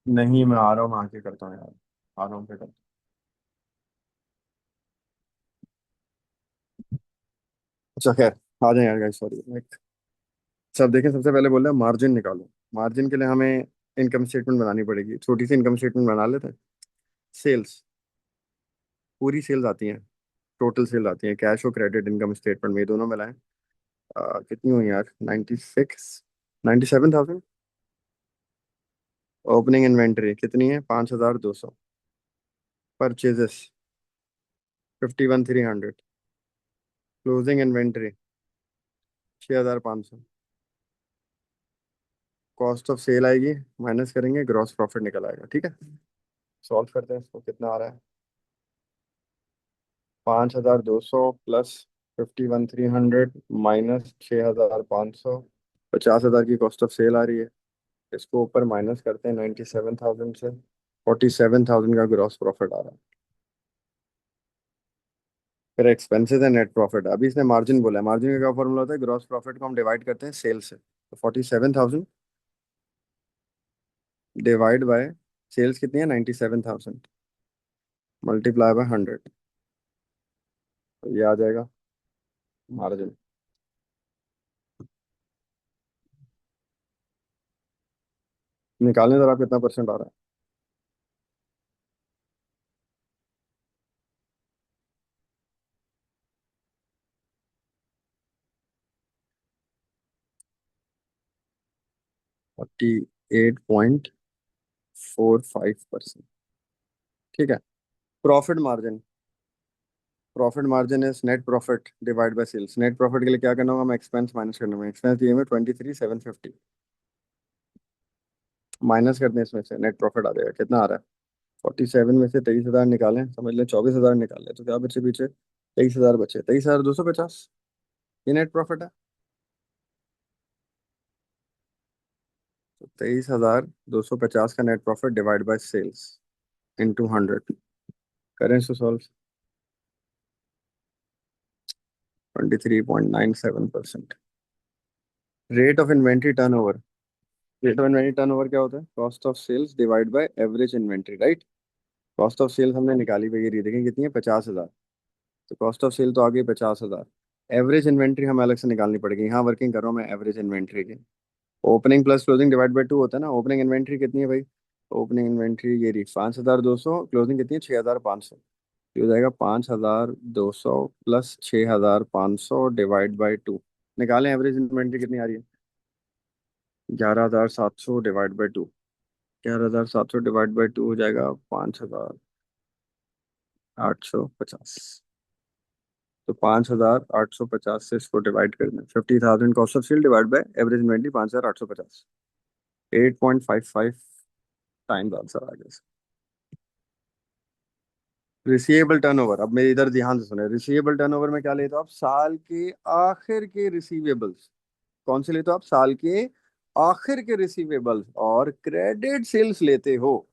नहीं मैं आ रहा हूँ, मैं आके करता हूँ यार, आ रहा हूँ फिर करता हूँ। अच्छा खैर, आ जाए यार गाइस, सॉरी। सब देखें, सबसे पहले बोल रहे हैं मार्जिन निकालो। मार्जिन के लिए हमें इनकम स्टेटमेंट बनानी पड़ेगी, छोटी सी इनकम स्टेटमेंट बना लेते हैं। सेल्स, पूरी सेल्स आती हैं, टोटल सेल आती है, कैश और क्रेडिट इनकम स्टेटमेंट में ये दोनों मिलाएं। कितनी हुई यार, 96, 97,000। ओपनिंग इन्वेंट्री कितनी है, 5,200। Purchases 51,300। Closing inventory 6,500। Cost of sale आएगी, माइनस करेंगे, ग्रॉस प्रॉफिट निकल आएगा। ठीक है, सॉल्व करते हैं इसको, कितना आ रहा है। 5,200 प्लस 51,300 माइनस 6,500। 50,000 की कॉस्ट ऑफ सेल आ रही है। इसको ऊपर माइनस करते हैं 97,000 से। 47,000 का ग्रॉस प्रॉफिट आ रहा है। फिर एक्सपेंसेस है, नेट प्रॉफिट। अभी इसने मार्जिन बोला है, मार्जिन का क्या फॉर्मूला होता है, ग्रॉस प्रॉफिट को हम डिवाइड करते हैं सेल से। तो 47,000 डिवाइड बाय सेल्स कितनी है, 97,000 मल्टीप्लाई बाय 100। तो ये आ जाएगा मार्जिन। निकालने जरा कितना परसेंट आ रहा 48.45%। ठीक है। Profit margin, profit margin is net profit divide by sales. Net profit के लिए क्या करना होगा, हमें एक्सपेंस माइनस करना होगा। एक्सपेंस दिए में 23,750, माइनस करते हैं इसमें से, नेट प्रॉफिट आ जाएगा। कितना आ रहा है, 47 में से 23,000 निकालें, समझ लें 24,000 निकालें, तो क्या बचे पीछे, 23,000 बचे, 23,250। ये नेट प्रॉफिट है। तो 23,250 का net profit divide by sales into 100। करें इसको solve. 23.97%। Rate of inventory turnover. Rate of inventory turnover क्या होता है, cost of sales divide by average inventory, right. Cost of sales हमने निकाली हुई है, देखें कितनी है, 50,000। तो कॉस्ट ऑफ सेल तो आ गई 50,000। एवरेज इन्वेंट्री हमें अलग से निकालनी पड़ेगी, यहाँ वर्किंग कर रहा हूँ मैं एवरेज इन्वेंट्री की। Opening plus closing divide by 2 होता है ना। ओपनिंग इन्वेंट्री कितनी है भाई, ओपनिंग इन्वेंट्री ये रही 5,200, क्लोजिंग कितनी है 6,500। ये हो जाएगा 5,200 प्लस 6,500 डिवाइड बाई 2। निकालें एवरेज इन्वेंट्री कितनी आ रही है, 11,700 डिवाइड बाई 2। 11,700 डिवाइड बाई 2 हो जाएगा 5,850। तो 5,850 से इसको डिवाइड करना, 50,000 cost of sale divide by average inventory 5,850। 8.55 times answer आ गया। रिसीवेबल टर्नओवर, अब मेरे इधर ध्यान से सुने। रिसीवेबल टर्नओवर में क्या लेते हो आप, साल के आखिर के रिसीवेबल्स। कौन से लेते हो आप, साल के आखिर के रिसीवेबल्स, और क्रेडिट सेल्स लेते हो।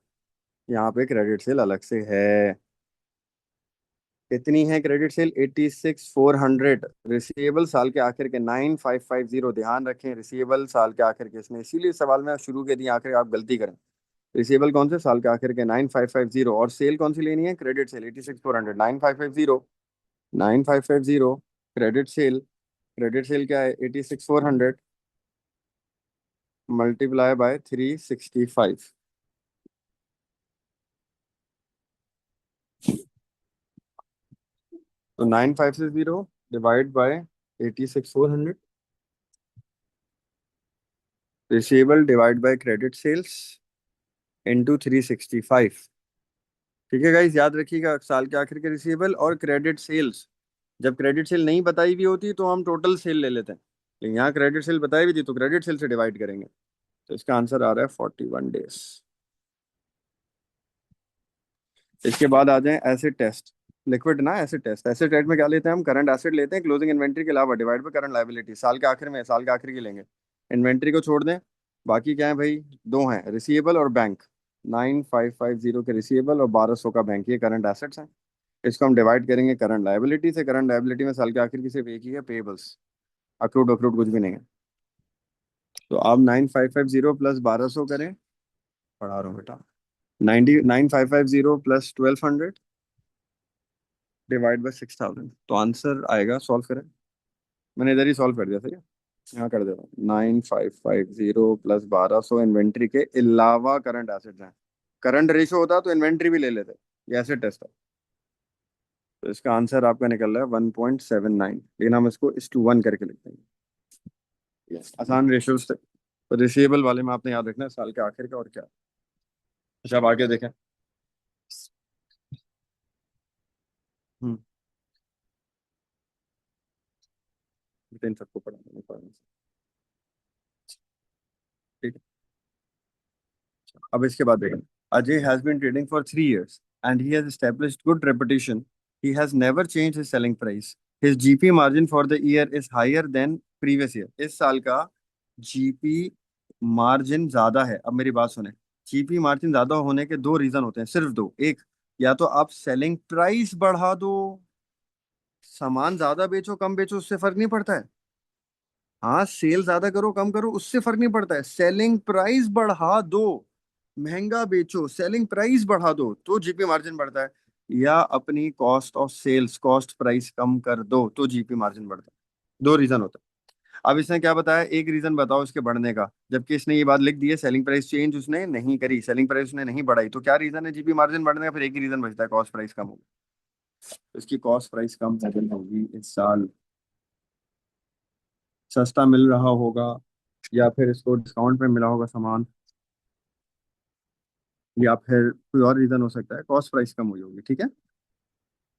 यहाँ पे क्रेडिट सेल अलग से है। कितनी है क्रेडिट सेल, 86,400। रिसीवेबल साल के आखिर के 9,550। ध्यान रखें, रिसीवेबल साल के आखिर के, इसने इसीलिए सवाल में शुरू के दिए आखिर, आप गलती करें। रिसीवेबल कौन से, साल के आखिर के 9,550। और सेल कौन सी लेनी है, credit sale 86,400। 9,550, 9,550 credit sale. Credit sale क्या है, 86,400 मल्टीप्लाई बाय 365। तो 9,560 divide by 86,400। Receivable divide by credit sales into 365। ठीक है गाइस, याद रखिएगा, साल के आखिर के रिसीवेबल और क्रेडिट सेल्स। जब क्रेडिट सेल नहीं बताई हुई होती तो हम टोटल सेल ले लेते हैं, लेकिन यहाँ क्रेडिट सेल बताई हुई थी तो क्रेडिट सेल से डिवाइड करेंगे। तो इसका आंसर आ रहा है 41 डेज। इसके बाद आ जाए एसिड टेस्ट। लिक्विड ना एसिड टेस्ट। एसिड टेस्ट में क्या लेते हैं हम, करंट एसिड लेते हैं, क्लोजिंग इन्वेंट्री के अलावा डिवाइड बाय करंट लायबिलिटी। साल के आखिर में, साल के आखिर की लेंगे, इन्वेंट्री को छोड़ दें। बाकी क्या है भाई, दो हैं, रिसीवेबल और बैंक। 9,550 के रिसीवेबल और 1,200 का बैंक, ये करंट एसेट्स हैं। इसको हम डिवाइड करेंगे करंट लायबिलिटी से। करंट लायबिलिटी में साल के आखिर की सिर्फ एक ही है, पेबल्स। अक्रूड अक्रूड कुछ भी नहीं है। तो आप 9,550 प्लस 1,200 करें, पढ़ा रहा हूँ बेटा। 9,550 प्लस 1,200 डिवाइड बाय 6,000, तो आंसर आएगा, सॉल्व करें। मैंने इधर ही सॉल्व कर दिया, सही है। यहाँ कर देता हूँ, 9550 प्लस 1200 इन्वेंट्री के अलावा करंट एसेट्स हैं। करंट रेशो होता तो इन्वेंट्री भी ले लेते, ये एसेट टेस्ट है। तो इसका आंसर आपका निकल रहा है 1.79, लेकिन हम इसको इस टू वन करके लिखते हैं। Yes, आसान रेशियोज थे। तो रिसीवेबल वाले में आपने याद रखना है साल के आखिर का और क्या। अच्छा, अब आगे देखें। हम्म। इन सबको पढ़ा। ठीक है। अब इसके बाद देखें। Ajay has been trading for 3 years and he has established good reputation. He has never changed his selling price. His GP margin for the year is higher than previous year. इस साल का जीपी मार्जिन ज्यादा है। अब मेरी बात सुने। GP margin ज्यादा होने के दो रीजन होते हैं, सिर्फ दो। एक, या तो आप सेलिंग प्राइस बढ़ा दो, सामान ज्यादा बेचो कम बेचो उससे फर्क नहीं पड़ता है। हाँ, सेल ज्यादा करो कम करो उससे फर्क नहीं पड़ता है, सेलिंग प्राइस बढ़ा दो। महंगा बेचो, सेलिंग प्राइस बढ़ा दो तो जीपी मार्जिन बढ़ता है। या अपनी cost of sales, cost price कम कर दो तो जीपी मार्जिन बढ़ता है। दो रीजन होता है। अब इसने क्या बताया, एक रीजन बताओ इसके बढ़ने का, जबकि इसने ये बात लिख दी है सेलिंग प्राइस चेंज उसने नहीं करी, सेलिंग प्राइस उसने नहीं बढ़ाई। तो क्या रीजन है जीपी मार्जिन बढ़ने का? फिर एक ही रीजन बचता है, कॉस्ट प्राइस कम होगी। तो इसकी कॉस्ट प्राइस कम होगी इस साल, सस्ता मिल रहा होगा, या फिर इसको डिस्काउंट में मिला होगा सामान, या फिर कोई और रीजन हो सकता है, कॉस्ट प्राइस कम हुई होगी। ठीक है।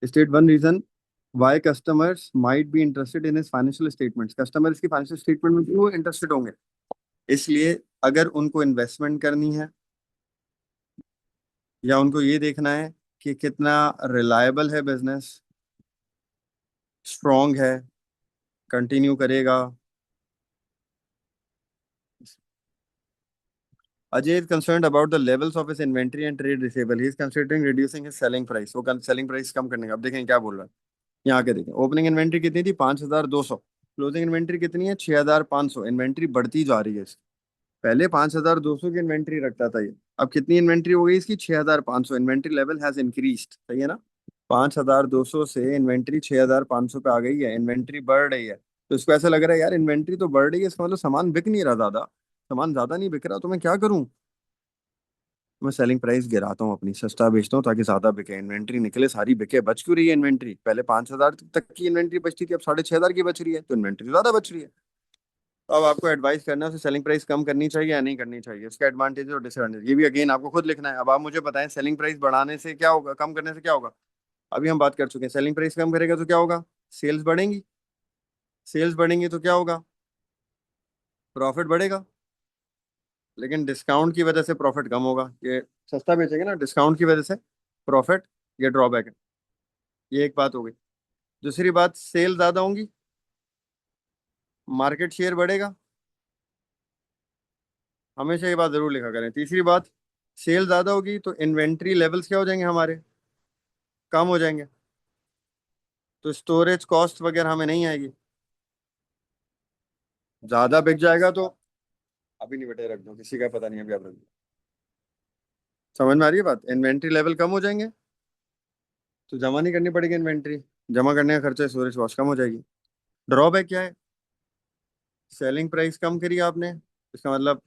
State one reason why customers might be interested in his financial statements. Customer इसकी फाइनेंशियल स्टेटमेंट में क्यों इंटरेस्टेड होंगे? इसलिए अगर उनको इन्वेस्टमेंट करनी है, या उनको ये देखना है कि कितना रिलायबल है बिजनेस, स्ट्रॉन्ग है, कंटिन्यू करेगा। Ajay is concerned about the levels of his inventory and trade receivable. He is considering reducing his selling price. वो सेलिंग प्राइस कम करने का। अब देखें क्या बोल रहा है। यहाँ आके देखें, ओपनिंग इन्वेंट्री कितनी थी? 5,200। क्लोजिंग इन्वेंट्री कितनी है? 6,500। इन्वेंट्री बढ़ती जा रही है इसकी। पहले 5,200 की इन्वेंट्री रखता था ये, अब कितनी इन्वेंट्री हो गई इसकी? 6,500। इन्वेंट्री लेवल हैज इंक्रीज्ड, सही है ना? 5,200 से इन्वेंट्री 6,500 पे आ गई है, इन्वेंट्री बढ़ रही है। तो इसको ऐसा लग रहा है यार इन्वेंट्री तो बढ़ रही है, इसका मतलब सामान बिक नहीं रहा ज्यादा, सामान ज्यादा नहीं बिक रहा, तो मैं क्या करूं? मैं सेलिंग प्राइस गिराता हूँ अपनी, सस्ता बेचता हूँ ताकि ज्यादा बिके, इन्वेंट्री निकले सारी बिके। बच क्यों रही है इन्वेंट्री? पहले 5,000 तक की इन्वेंट्री बचती थी, अब 6,500 की बच रही है, तो इन्वेंट्री ज्यादा बच रही है। तो अब आपको एडवाइस करना है सेलिंग प्राइस कम करनी चाहिए या नहीं करनी चाहिए, इसका एडवांटेज और डिसएडवांटेज ये भी अगेन आपको खुद लिखना है। अब आप मुझे बताएं सेलिंग प्राइस बढ़ाने से क्या होगा, कम करने से क्या होगा? अभी हम बात कर चुके हैं, सेलिंग प्राइस कम करेगा तो क्या होगा? सेल्स बढ़ेंगी। सेल्स बढ़ेंगी तो क्या होगा? प्रॉफिट बढ़ेगा। लेकिन डिस्काउंट की वजह से प्रॉफिट कम होगा, ये सस्ता बेचेंगे ना, डिस्काउंट की वजह से प्रॉफिट, ये ड्रॉबैक है। ये एक बात हो गई। दूसरी बात, सेल ज्यादा होंगी, मार्केट शेयर बढ़ेगा। हमेशा ये बात जरूर लिखा करें। तीसरी बात, सेल ज्यादा होगी तो इन्वेंट्री लेवल्स क्या हो जाएंगे हमारे? कम हो जाएंगे, तो स्टोरेज कॉस्ट वगैरह हमें नहीं आएगी। ज्यादा बिक जाएगा तो अभी नहीं बेटे, रख दो, किसी का पता नहीं अभी, आप रख दो। समझ में आ रही है बात? इन्वेंट्री लेवल कम हो जाएंगे तो जमा नहीं करनी पड़ेगी इन्वेंट्री, जमा करने का खर्चा, स्टोरेज कॉस्ट कम हो जाएगी। ड्रॉबैक क्या है? सेलिंग प्राइस कम करी आपने, इसका मतलब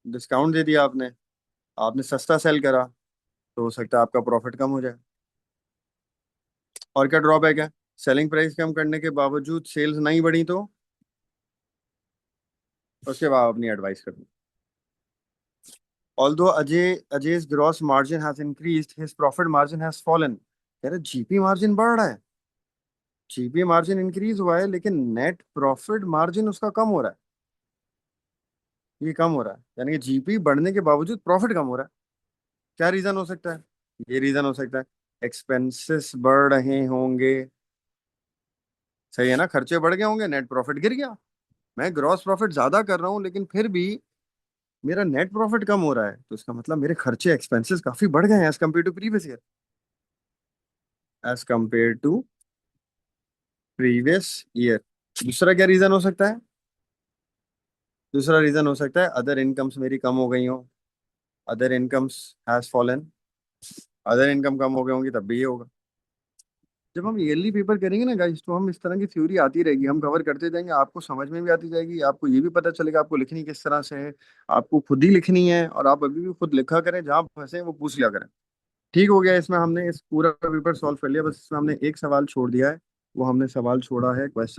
डिस्काउंट दे दिया आपने, आपने सस्ता सेल करा, तो हो सकता है आपका प्रॉफिट कम हो जाए। और क्या ड्रॉबैक है? सेलिंग प्राइस कम करने के बावजूद सेल्स नहीं बढ़ी तो उसके बाद अपनी एडवाइस करनी। Although Ajay's gross margin has increased, his profit margin has fallen. कह रहे जीपी मार्जिन बढ़ रहा है, जीपी मार्जिन इंक्रीज हुआ है, लेकिन नेट प्रॉफिट मार्जिन उसका कम हो रहा है। ये कम हो रहा है यानी कि जीपी बढ़ने के बावजूद प्रॉफिट कम हो रहा है। क्या रीजन हो सकता है? ये रीजन हो सकता है, एक्सपेंसेस बढ़ रहे होंगे। सही है ना, खर्चे बढ़ गए होंगे, नेट प्रॉफिट गिर गया। मैं ग्रॉस प्रॉफिट ज्यादा कर रहा हूँ लेकिन फिर भी मेरा नेट प्रॉफिट कम हो रहा है, तो इसका मतलब मेरे खर्चे, एक्सपेंसेस काफी बढ़ गए हैं as compare to previous year, as compare to previous year. दूसरा क्या रीजन हो सकता है? दूसरा रीजन हो सकता है अदर इनकम्स मेरी कम हो गई हो, other incomes has fallen. Other income कम हो गई होंगी तब भी ये होगा। जब हम ईयरली पेपर करेंगे ना गाइस, तो हम इस तरह की थ्योरी आती रहेगी, हम कवर करते जाएंगे, आपको समझ में भी आती जाएगी, आपको ये भी पता चलेगा आपको लिखनी किस तरह से है। आपको खुद ही लिखनी है, और आप अभी भी खुद लिखा करें, जहाँ फंसे वो पूछ लिया करें। ठीक हो गया, इसमें हमने इस पूरा पेपर सॉल्व कर लिया, बस इसमें हमने एक सवाल छोड़ दिया है। वो हमने सवाल छोड़ा है क्वेश्चन